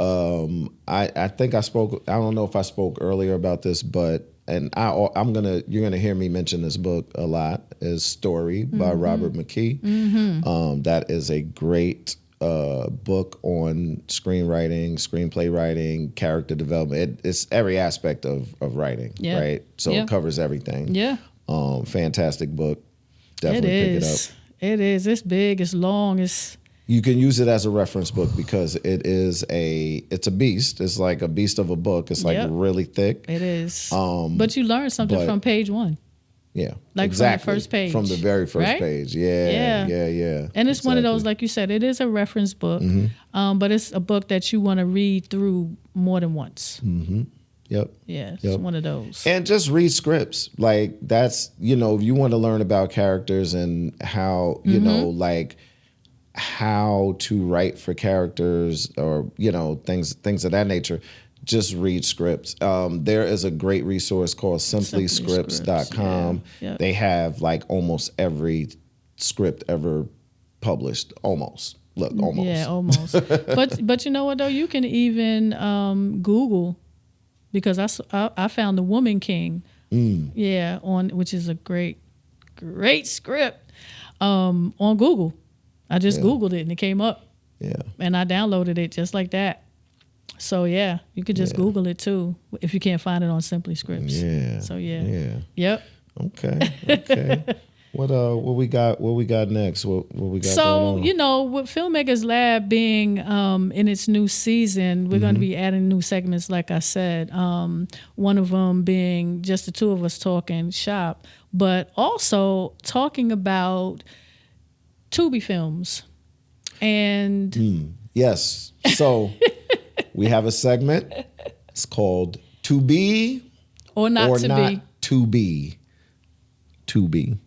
I think I spoke. I don't know if I spoke earlier about this, but you're gonna hear me mention this book a lot. Is Story by Robert McKee. Mm-hmm. That is a great book on screenwriting, screenplay writing, character development. It's every aspect of writing, right? So it covers everything. Yeah. Fantastic book. Definitely pick it up. It is. It's big. It's long. You can use it as a reference book because it's a beast. It's like a beast of a book. It's like really thick. It is. But you learn something from page one. Yeah. Like exactly. from the first page. From the very first right? page. Yeah. And it's one of those, like you said, it is a reference book, but it's a book that you want to read through more than once. Yep. Yeah, it's one of those. And just read scripts. Like that's, if you want to learn about characters and how, like how to write for characters or, things of that nature, just read scripts. There is a great resource called simplyscripts.com. Yeah. They have like almost every script ever published. Almost. Look, almost. Yeah, almost. but you know what though? You can even Google, because I found The Woman King. Yeah, which is a great script on Google. I just Googled it and it came up. Yeah. And I downloaded it just like that. So yeah, you could just Google it too if you can't find it on Simply Scripts. Yeah. So yeah. Yeah. Yep. Okay. What we got next? What we got going on? With Filmmakers Lab being in its new season, we're going to be adding new segments, like I said. One of them being just the two of us talking shop, but also talking about TUBI films. And yes. So we have a segment. It's called To Be or Not To Be. To Be.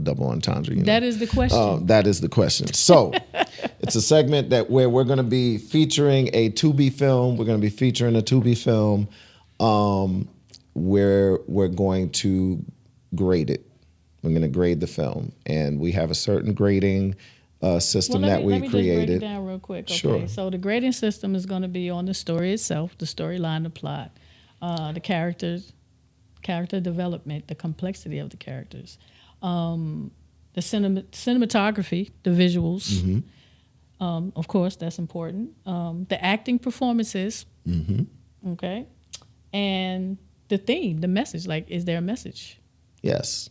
Double entendre. That is the question. That is the question. So it's a segment where we're going to be featuring a TUBI film. We're going to be featuring a TUBI film where we're going to grade it. We're going to grade the film. And we have a certain grading system that we created. Let me just break it down real quick. Okay. Sure. So the grading system is going to be on the story itself, the storyline, the plot, the characters, character development, the complexity of the characters. The cinematography, the visuals, of course, that's important. The acting performances, okay, and the theme, the message. Like, is there a message? Yes.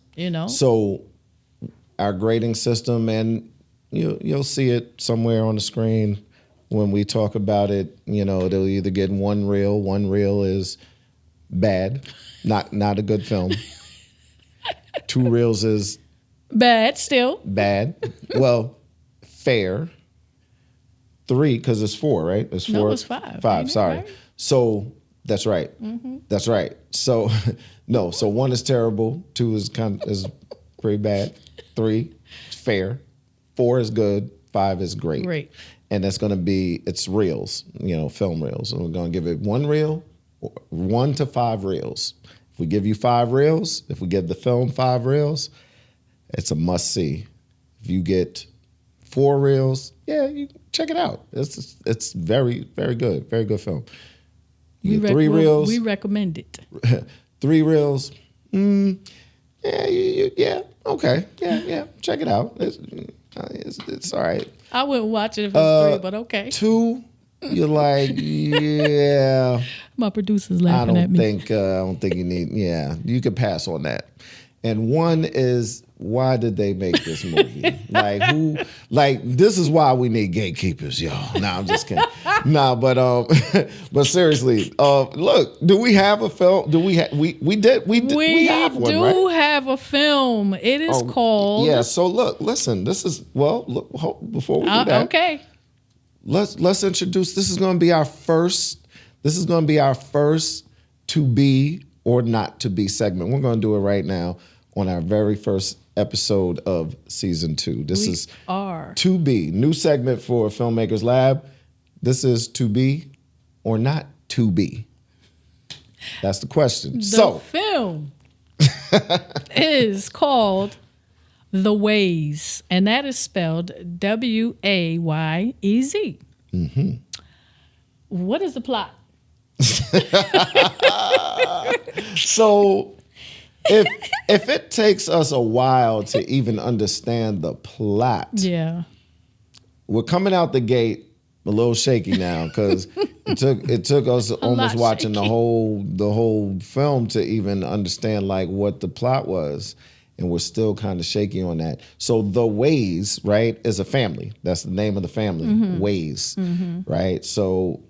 So our grading system, and you'll see it somewhere on the screen when we talk about it. It'll either get 1 reel. 1 reel is bad, not a good film. 2 reels is bad, still bad. Well, fair. 3, because it's 4, right? It's 4. No, it's 5. 5. Sorry. Right? So that's right. That's right. So no. So 1 is terrible. 2 is is pretty bad. 3 is fair. 4 is good. 5 is great. Great. And it's going to be reels. Film reels. And we're going to give it 1 reel, 1 to 5 reels. If we give you 5 reels, if we give the film 5 reels, it's a must-see. If you get 4 reels, you check it out. It's very, very good. Very good film. You get 3 reels. We recommend it. 3 reels. Okay. Yeah. Check it out. It's all right. I wouldn't watch it if it's 3, but okay. 2, you're like, yeah. My producer's laughing at me. I don't think you need. Yeah, you could pass on that. And 1 is, why did they make this movie? Like who? Like this is why we need gatekeepers, y'all. Nah, I'm just kidding. But seriously, look, do we have a film? Do we have? We have one, right? We do have a film. It is called. Yeah. So listen. This is before we do that. Okay. Let's introduce. This is going to be our first. This is going to be our first To Be or Not To Be segment. We're going to do it right now on our very first episode of season 2. This is To Be, new segment for Filmmakers Lab. This is To Be or Not To Be. That's the question. The film is called Wayez, and that is spelled Wayez. What is the plot? So if it takes us a while to even understand the plot, we're coming out the gate a little shaky now because it took us almost watching the whole film to even understand like what the plot was, and we're still kind of shaky on that. So the Wayez, right, is a family. That's the name of the family, Wayez, right? So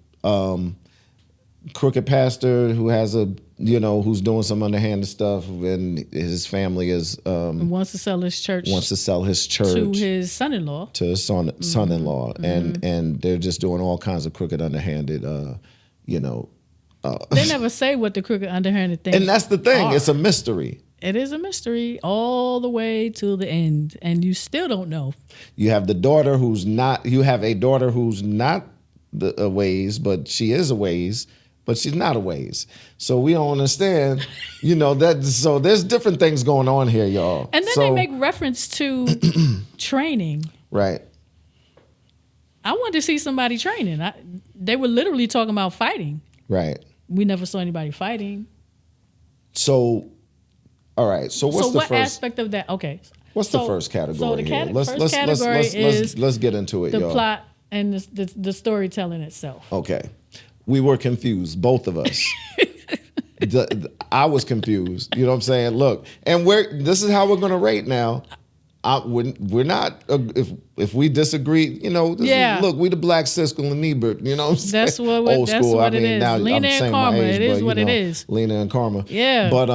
crooked pastor who has who's doing some underhanded stuff, and his family is wants to sell his church. To his son-in-law. To his son-in-law, and they're just doing all kinds of crooked, underhanded. They never say what the crooked, underhanded things. And that's the thing; are. It's a mystery. It is a mystery all the way to the end, and you still don't know. You have the daughter who's not. You have a daughter who's not a Wayez, but she is a Wayez, but she's not a Wayez. So we don't understand, that. So there's different things going on here, y'all. And then they make reference to training. Right. I wanted to see somebody training. They were literally talking about fighting. Right. We never saw anybody fighting. So, all right. So what aspect of that? Okay. What's the first category? So the first category is let's get into it. The y'all. plot and the storytelling itself. Okay. We were confused, both of us. I was confused. You know what I'm saying? Look, and this is how we're going to rate now. We're not if we disagree, look, we the black Siskel and Ebert, you know what I'm saying? That's what it is. Now Lena and Karma, it is what it is. Lena and Karma. Yeah. But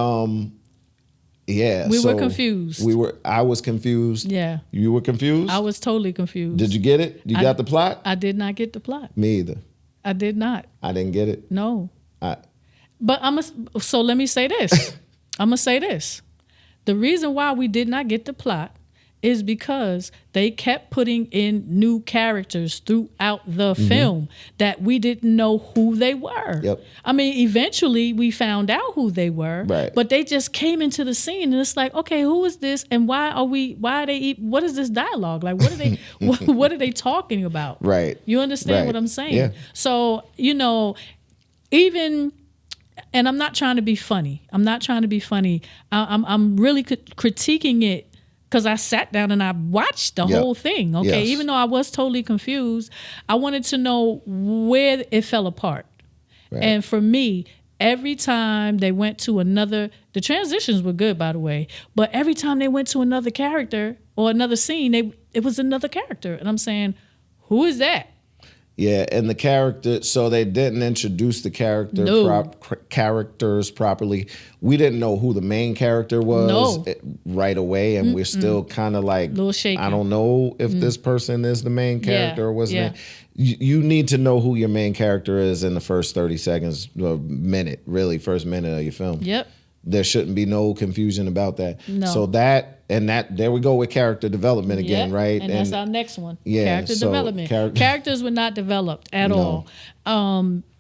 yeah. We were confused. I was confused. Yeah. You were confused? I was totally confused. Did you get it? You got the plot? I did not get the plot. Me either. I did not. I didn't get it. No. But so let me say this. I'm gonna say this. The reason why we did not get the plot is because they kept putting in new characters throughout the film that we didn't know who they were. Yep. I mean, eventually we found out who they were, right. But they just came into the scene and it's like, okay, who is this and what is this dialogue? Like, what are they, what are they talking about? Right. You understand what I'm saying? Yeah. So, even, and I'm not trying to be funny. I'm really critiquing it because I sat down and I watched the whole thing. Okay. Yes. Even though I was totally confused, I wanted to know where it fell apart. Right. And for me, every time they went to the transitions were good, by the way, but every time they went to another character or another scene, it was another character. And I'm saying, who is that? Yeah, and the character, so they didn't introduce the characters properly. We didn't know who the main character was right away, and we're still kind of like, I don't know if this person is the main character or wasn't it. You need to know who your main character is in the first 30 seconds, or minute, really, first minute of your film. Yep. There shouldn't be no confusion about that. No. So there we go with character development again, right? And that's our next one. Yeah, character development. Characters were not developed at all.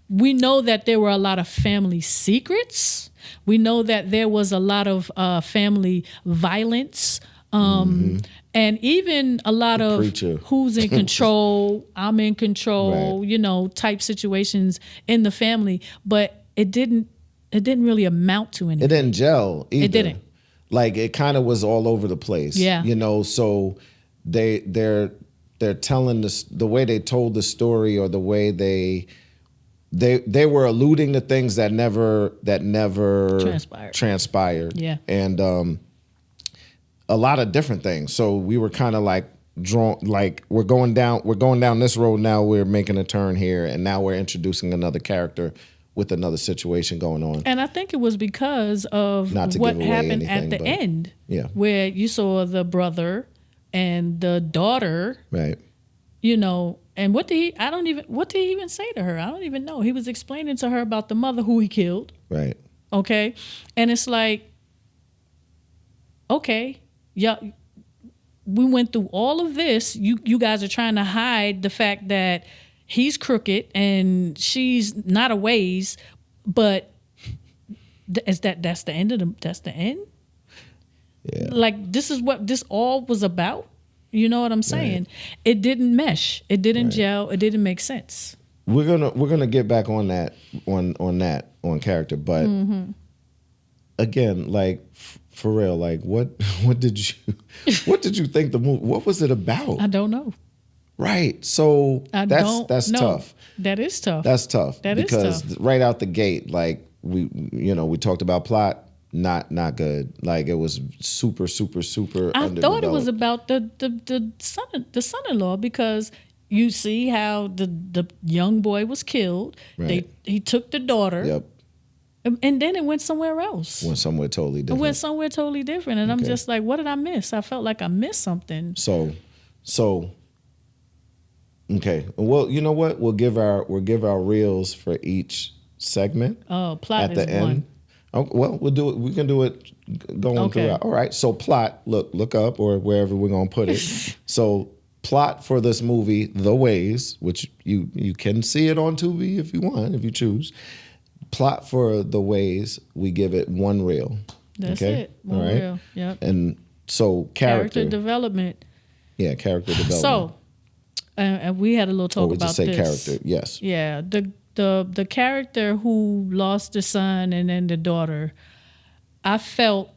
We know that there were a lot of family secrets. We know that there was a lot of family violence. And even a lot of who's in control, I'm in control, right. Type situations in the family. But it didn't really amount to anything. It didn't gel either. It didn't. Like, it kind of was all over the place. Yeah. So they're telling the way they told the story, or the way they were alluding to things that never transpired. Yeah. And a lot of different things. So we were kind of like drawn, like we're going down this road now, we're making a turn here, and now we're introducing another character with another situation going on. And I think it was because of what happened at the end, where you saw the brother and the daughter, right? And what did he even say to her? I don't even know. He was explaining to her about the mother who he killed, right? Okay, and it's like, okay, yeah, we went through all of this. You guys are trying to hide the fact that he's crooked and she's not a Wayez, but that's the end that's the end? Yeah. Like, this is what this all was about. You know what I'm saying? Right. It didn't mesh. It didn't gel. It didn't make sense. We're gonna get back on that on character, but again, like, for real, like, what did you think the movie? What was it about? I don't know. Right. So that's tough. That is tough. That's tough. Because right out the gate, like, we talked about plot, not good. Like, it was super, super, super I underdeveloped. thought it was about the son-in-law, because you see how the young boy was killed. Right. He took the daughter. Yep. And then it went somewhere else. Went somewhere totally different. It went somewhere totally different. And I'm just like, what did I miss? I felt like I missed something. So okay. Well, you know what? We'll give our reels for each segment. Oh, plot at the end. One. Oh, well, we'll do it. We can do it going throughout. All right. So plot. Look up or wherever we're gonna put it. So plot for this movie, The Wayez, which you can see it on Tubi if you want, if you choose. Plot for The Wayez, we give it 1 reel. That's it. 1 reel. Yep. And so character development. Yeah, character development. So, and we had a little talk about this. Just say character. Yes. Yeah. The character who lost the son and then the daughter, I felt,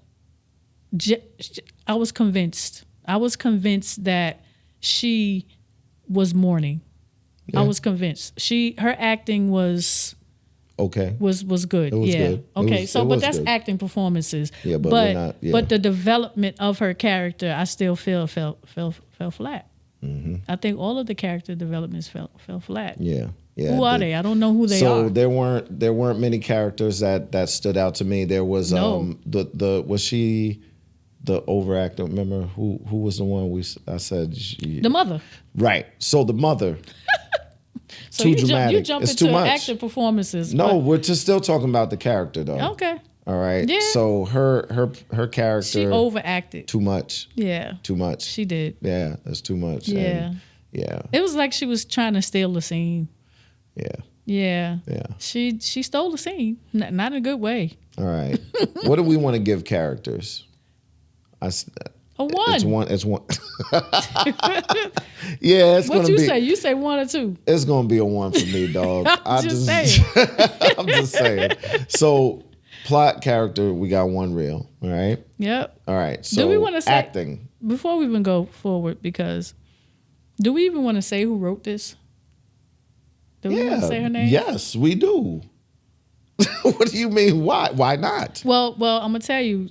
I was convinced. I was convinced that she was mourning. Yeah. I was convinced. Her acting was okay. Was good. It was good. Okay. But that's good. acting performances. Yeah, but the development of her character, I still feel fell flat. Mm-hmm. I think all of the character developments fell flat. Yeah. Yeah. Who are they? I don't know who they are. So there weren't many characters that stood out to me. There was was she the overactor? Remember who was the one I said the mother. Right. So the mother. So too dramatic. You jump it's into too much. acting performances. No, we're just still talking about the character though. Okay. All right. Yeah. So her character. She overacted. Too much. Yeah. Too much. She did. Yeah, that's too much. Yeah. And yeah. It was like she was trying to steal the scene. Yeah. Yeah. Yeah. She stole the scene, not in a good way. All right. What do we want to give characters? A 1. It's one. Yeah, it's what gonna you be. Say? You say 1 or 2? It's gonna be a 1 for me, dog. I'm just saying. I'm just saying. So, plot, character, we got 1 reel. All right. Yep. All right. So, do we want to say acting before we even go forward? Because do we even want to say who wrote this? Do we want to say her name? Yes, we do. What do you mean? Why? Why not? Well, I'm gonna tell you.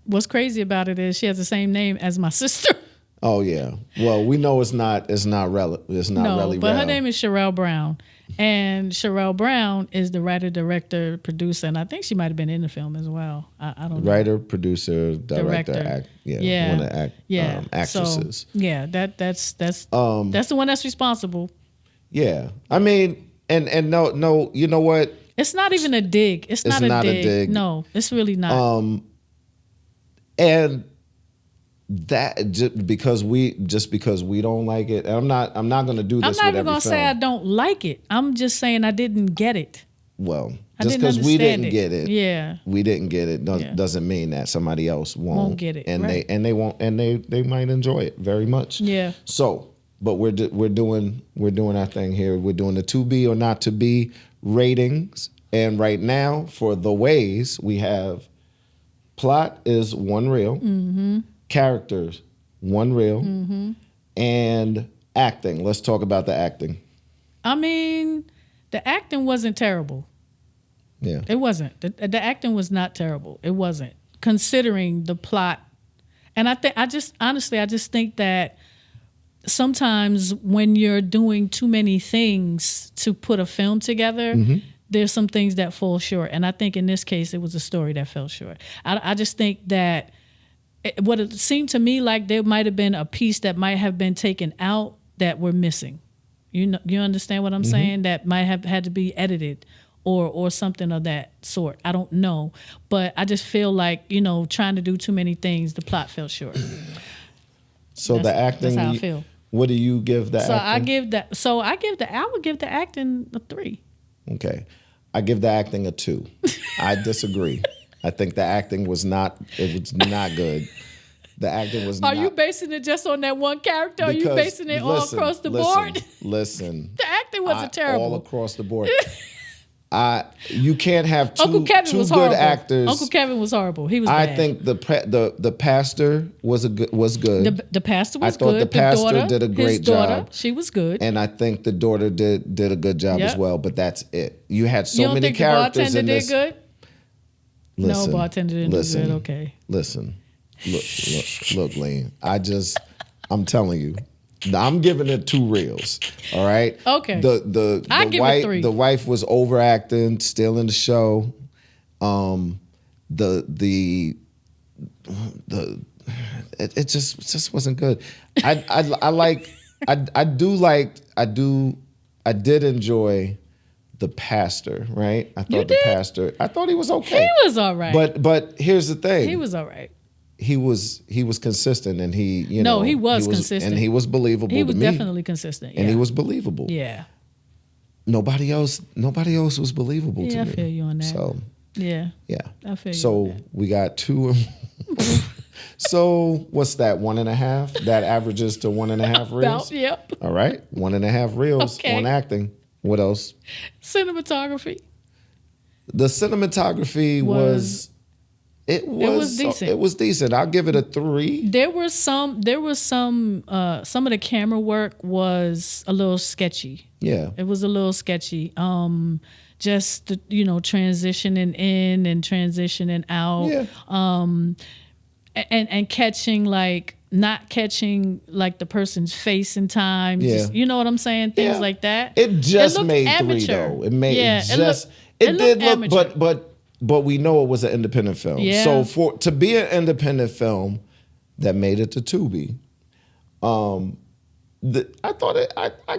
What's crazy about it is she has the same name as my sister. Oh yeah. Well, we know it's not relevant. It's not really. But her name is Sherelle Brown, and Sherelle Brown is the writer, director, producer, and I think she might have been in the film as well. I don't know. Writer, producer, director. One of the actresses. So, yeah, that's the one that's responsible. Yeah, I mean, and no, you know what? It's not even a dig. It's not a dig. No, it's really not. And that just because we don't like it, and I'm not going to do this. I'm not even going to say I don't like it. I'm just saying I didn't get it. Well, just because we didn't get it, we didn't get it doesn't mean that somebody else won't get it, and right. they won't, and they might enjoy it very much. Yeah. So, but we're doing our thing here. We're doing the to be or not to be ratings, and right now for The Wayez we have. Plot is 1 reel, characters 1 reel, and acting. Let's talk about the acting. I mean, the acting wasn't terrible. Yeah, it wasn't. The acting was not terrible. It wasn't, considering the plot. And I just think that sometimes when you're doing too many things to put a film together. There's some things that fall short. And I think in this case, it was a story that fell short. I just think that what it seemed to me like there might have been a piece that might have been taken out that we're missing. You understand what I'm saying? That might have had to be edited or something of that sort. I don't know. But I just feel like, trying to do too many things, the plot fell short. So the acting, that's how I feel. What do you give the acting? I would give the acting a 3. Okay. I give the acting a 2. I disagree. I think the acting was not good. The acting was not. Are you basing it just on that one character? Or are you basing it all across the board? Listen. The acting wasn't terrible. All across the board. You can't have two good actors. Uncle Kevin was horrible. He was bad. I think the pastor was good. The pastor was good. I thought the pastor did a great job. She was good. And I think the daughter did a good job as well. But that's it. You had so many characters in this. You don't think the bartender did good? Listen, no, bartender didn't do good. Okay. Listen. Look, Lane. I'm telling you. I'm giving it 2 reels. All right. Okay. The wife was overacting, stealing the show. It just wasn't good. I did enjoy the pastor, right? I thought he was okay. He was all right. But here's the thing. He was all right. He was consistent, and he was consistent, and he was believable. He was to me, definitely consistent, and he was believable. Yeah. Nobody else was believable to me. Yeah, I feel you on that. So yeah, I feel you. So we got 2. So what's that? 1.5? That averages to 1.5 reels. Yep. All right, 1.5 reels on acting. What else? Cinematography. The cinematography was decent. It was decent. I'll give it a 3. There was some of the camera work was a little sketchy. Yeah. It was a little sketchy. Just transitioning in and transitioning out. Yeah. And catching not catching the person's face in time. Yeah. Just, you know what I'm saying? Things like that. It just made amateur. 3 though. It did look amateur. But we know it was an independent film. Yeah. So to be an independent film that made it to Tubi, I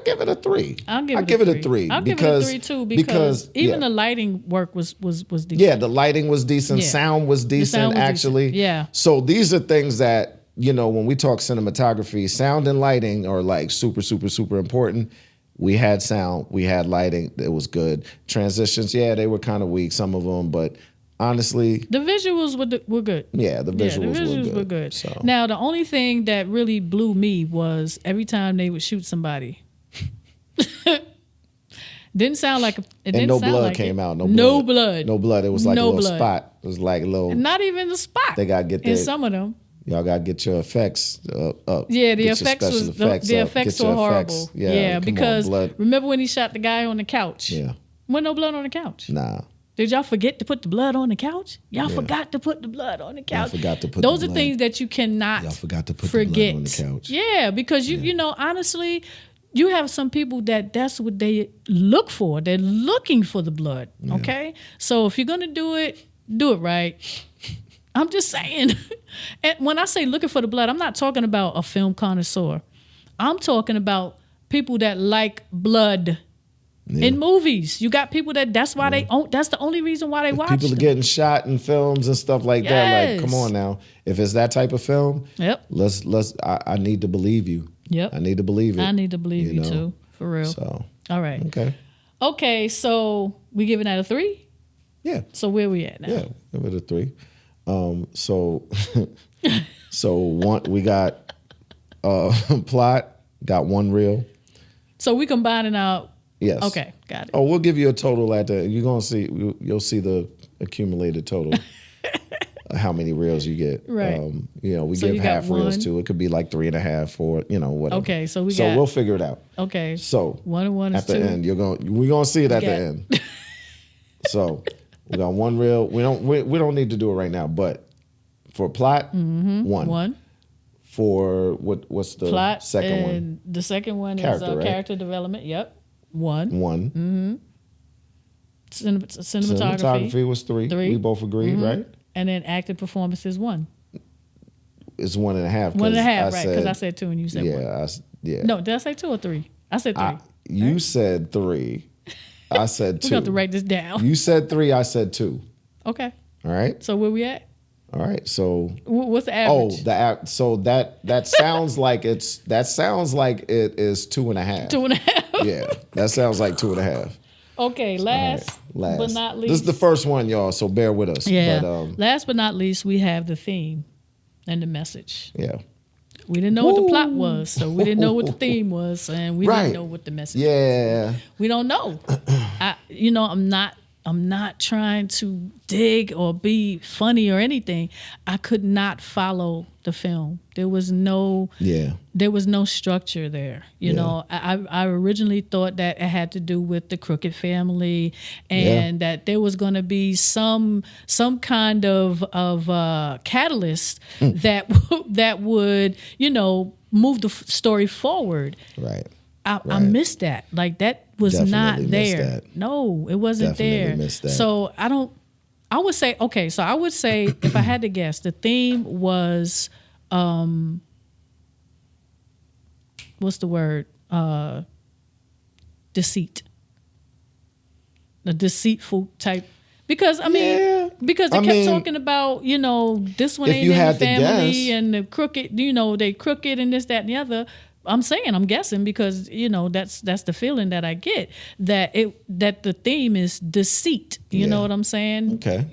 give it a 3. I'll give it a 3. I'll give it a 3 too because even the lighting work was decent. Yeah, the lighting was decent. Yeah. Sound was decent, actually. Decent. Yeah. So these are things that, when we talk cinematography, sound and lighting are super, super, super important. We had sound, we had lighting, it was good. Transitions, they were kind of weak, some of them, but honestly, the visuals were good. Yeah, the visuals were good. So. Now, the only thing that really blew me was every time they would shoot somebody. Didn't sound like no blood came out. No blood. No blood. It was like a little spot. It was like a little. Not even a spot. They gotta get in some of them. Y'all gotta get your effects up. Yeah, the effects were horrible. Yeah, because remember when he shot the guy on the couch? Yeah. Wasn't no blood on the couch. Nah. Did y'all forget to put the blood on the couch? Y'all forgot to put the blood on the couch. Y'all forgot to put Those are things that you cannot Y'all forgot to put the blood on the couch. Yeah, because you know, honestly, you have some people that's what they look for. They're looking for the blood, okay? So if you're going to do it right. I'm just saying. And when I say looking for the blood, I'm not talking about a film connoisseur. I'm talking about people that like blood. Yeah. In movies, you got people that's why that's the only reason why they watch. People are getting shot in films and stuff like that. Like, come on now. If it's that type of film, I need to believe you. Yep. I need to believe it. I need to believe you too. For real. So. All right. Okay. So we giving that a 3? Yeah. So where we at now? Yeah, give it a 3. So one we got plot, got 1 reel. So we combining out. Yes. Okay, got it. Oh, we'll give you a total at the. You're gonna see. You'll see the accumulated total. How many reels you get? Right. We give half reels too. It could be like 3.5, 4. Whatever. Okay, so we'll figure it out. Okay. So 1 and 1 is 2. At the end, we're gonna see it at the end. So we got 1 reel. We don't need to do it right now, but for plot, 1. 1. For what's the plot, second one? The second one character, is right? Character development. Yep. 1. Mm-hmm. Cinematography was 3. We both agreed, right? And then acting performance is 1. It's 1.5. 1.5, right? Because I said 2 and you said 1. Yeah. No, did I say 2 or 3? I said 3. You said 3. I said 2. We got to write this down. You said 3. I said 2. Okay. All right. So where we at? All right. So what's the average? So that sounds like it is 2.5. 2.5. Yeah, that sounds like 2.5. Okay, last but not least. This is the first one, y'all, so bear with us. Yeah. But, last but not least, we have the theme and the message. Yeah. We didn't know what the plot was, so we didn't know what the theme was, and we didn't know what the message was. We don't know. I'm not trying to dig or be funny or anything. I could not follow the film. There was no structure there. You know, I originally thought that it had to do with the Crooked family and that there was going to be some kind of catalyst that would, move the story forward. Right. I missed that. Like that was Definitely not there. No, it wasn't there. Missed that. So I would say, okay, so I would say if I had to guess, the theme was what's the word? Deceit. A deceitful type. Because because they kept talking about, this one ain't in the family and the crooked, they crooked and this, that, and the other. I'm guessing because, that's the feeling that I get, that the theme is deceit. You know what I'm saying? Okay.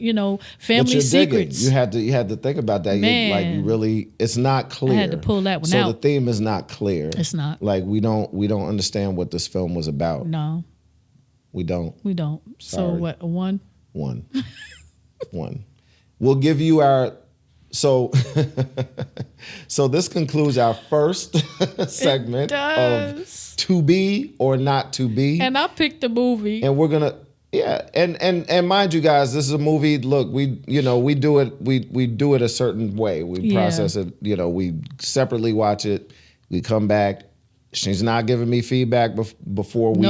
Family secrets. You had to think about that. Man. It's not clear. I had to pull that one out. out. So the theme is not clear. It's not. Like we don't understand what this film was about. No. We don't. Sorry. So what, a 1? 1. 1. We'll give you our. So this concludes our first segment of To Be or Not To Be. And I picked the movie. And we're gonna and mind you guys, this is a movie. Look, we do it a certain way. We process it. We separately watch it. We come back. She's not giving me feedback before we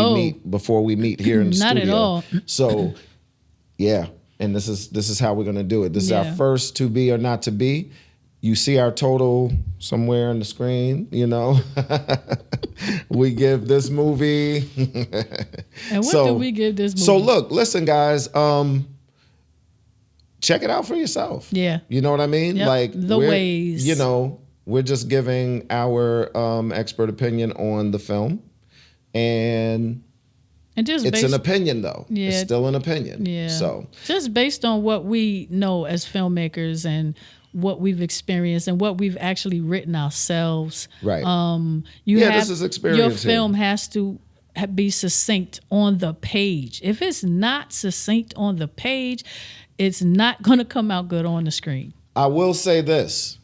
meet here in the studio. Not at all. So yeah. And this is how we're gonna do it. This is our first To Be or Not To Be. You see our total somewhere on the screen, We give this movie. And what do we give this movie? So look, listen, guys. Check it out for yourself. Yeah. You know what I mean? Yep. Like the Wayez. We're just giving our expert opinion on the film, and it's an opinion, though. Yeah. It's still an opinion. Yeah. So just based on what we know as filmmakers and what we've experienced and what we've actually written ourselves. Right. This is experience. Your film has to be succinct on the page. If it's not succinct on the page, it's not going to come out good on the screen. I will say this.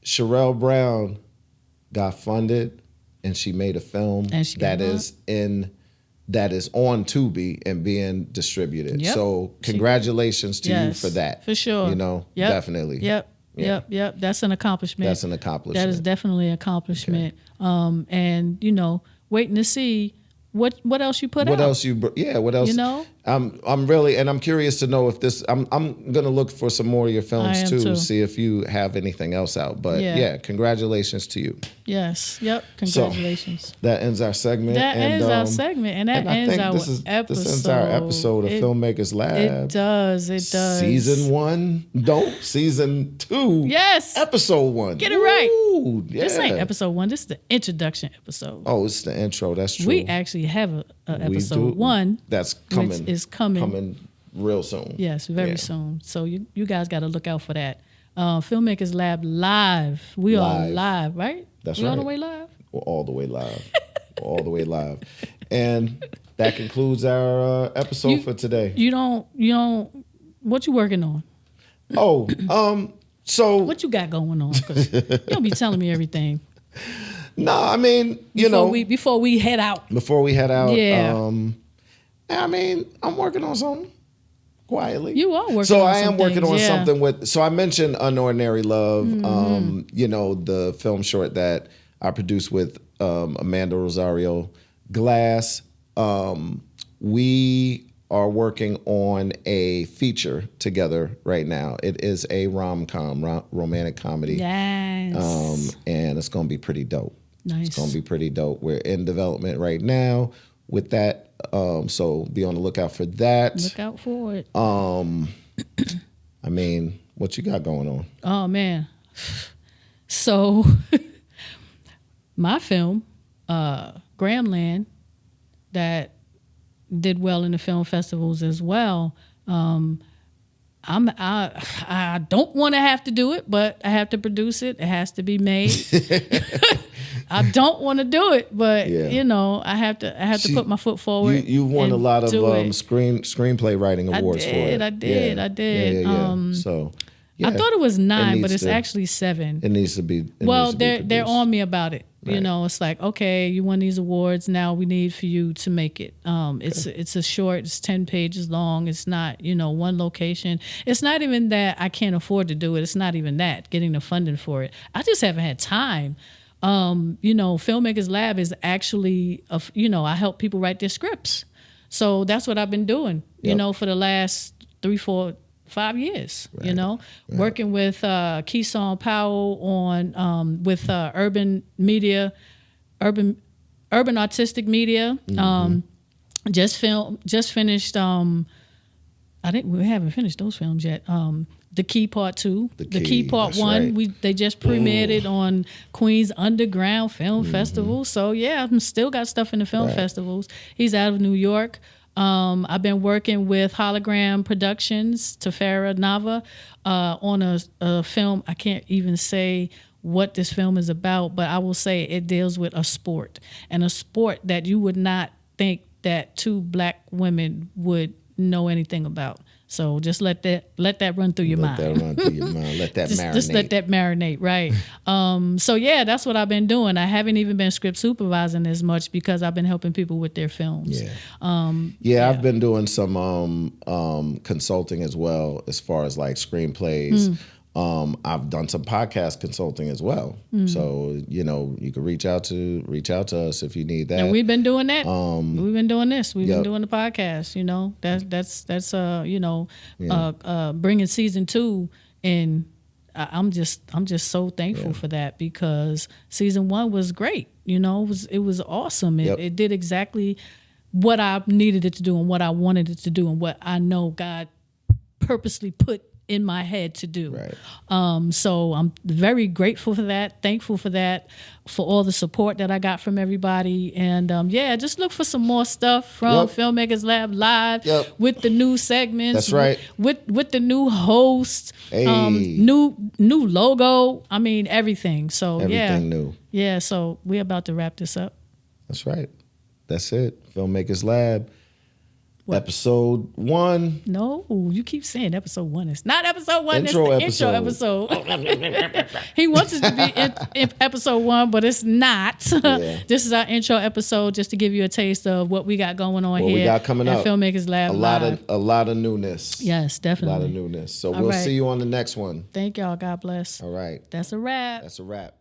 Sherelle Brown got funded, and she made a film that is on Tubi and being distributed. Yep. So congratulations to you for that. For sure. Definitely. Yep. That's an accomplishment. That is definitely an accomplishment. Okay. And waiting to see what else you put out. What else? What else? I'm curious to know if this. I'm gonna look for some more of your films too. See if you have anything else out. But congratulations to you. Yes. Yep. Congratulations. So, that ends our segment. That ends our segment, and that ends our episode. This ends our episode of Filmmakers Lab. It does. Season 1. Season 2. Yes. Episode 1. Get it right. Ooh, yeah. This ain't episode 1. This is the introduction episode. Oh, it's the intro. That's true. We actually have a episode 1. That's coming. Which is coming real soon. Yes, very soon. So you guys got to look out for that. Filmmakers Lab live. We are live, right? That's right. We all the way live? We're all the way live. All the way live. And that concludes our episode for today. You don't. What you working on? So what you got going on? 'Cause you don't be telling me everything. No, I mean, before we head out. Yeah. I'm working on something quietly. You are working on something. So I am working on something so I mentioned Unordinary Love, the film short that I produced with Amanda Rosario Glass. We are working on a feature together right now. It is a rom-com, romantic comedy. Yes. And it's going to be pretty dope. Nice. It's going to be pretty dope. We're in development right now with that. So be on the lookout for that. Look out for it. What you got going on? Oh, man. So my film, Gramland, that did well in the film festivals as well. I don't want to have to do it, but I have to produce it. It has to be made. I don't want to do it, but I have to put my foot forward. You won a lot of screenplay writing awards for it. I did. Yeah. So I thought it was 9, but it's actually 7. It needs to be. They're on me about it. Right. You know, it's like, okay, you won these awards. Now we need for you to make it. It's a short. It's 10 pages long. It's not, one location. It's not even that I can't afford to do it. It's not even that, getting the funding for it. I just haven't had time. Filmmakers Lab is actually, I help people write their scripts. So that's what I've been doing, for the last 3, 4, 5 years, right. Working with Keyshawn Powell on with urban media, urban artistic media. Mm-hmm. Just finished. We haven't finished those films yet. The Key Part 2, the Key Part 1. Right. They just premiered it on Queens Underground Film Festival. So I'm still got stuff in the film festivals. He's out of New York. I've been working with Hologram Productions, Tafara Nava, on a film. I can't even say what this film is about, but I will say it deals with a sport, and a sport that you would not think that 2 black women would know anything about. So just let that run through your mind. Let that run through your mind. Let that marinate. Just let that marinate, right? That's what I've been doing. I haven't even been script supervising as much because I've been helping people with their films. I've been doing some consulting as well, as far as like screenplays. I've done some podcast consulting as well. So, you can reach out to us if you need that. And we've been doing that. We've been doing this. We've been doing the podcast, that's bringing season 2 in. I'm just so thankful for that, because season 1 was great. It was awesome. It did exactly what I needed it to do and what I wanted it to do and what I know God purposely put in my head to do. Right. So I'm very grateful for that, thankful for that, for all the support that I got from everybody. And just look for some more stuff from Filmmakers Lab Live with the new segments. That's right. With the new host, new logo. I mean, everything. So everything new. Yeah, so we're about to wrap this up. That's right. That's it. Filmmakers Lab. What? Episode 1. No, you keep saying episode 1. It's not episode 1. It's the intro episode. He wants it to be in episode 1, but it's not. This is our intro episode, just to give you a taste of what we got going on here. We got coming up. Filmmakers Lab. A lot of newness. Yes, definitely. A lot of newness. So we'll see you on the next one. Thank y'all. God bless. All right. That's a wrap.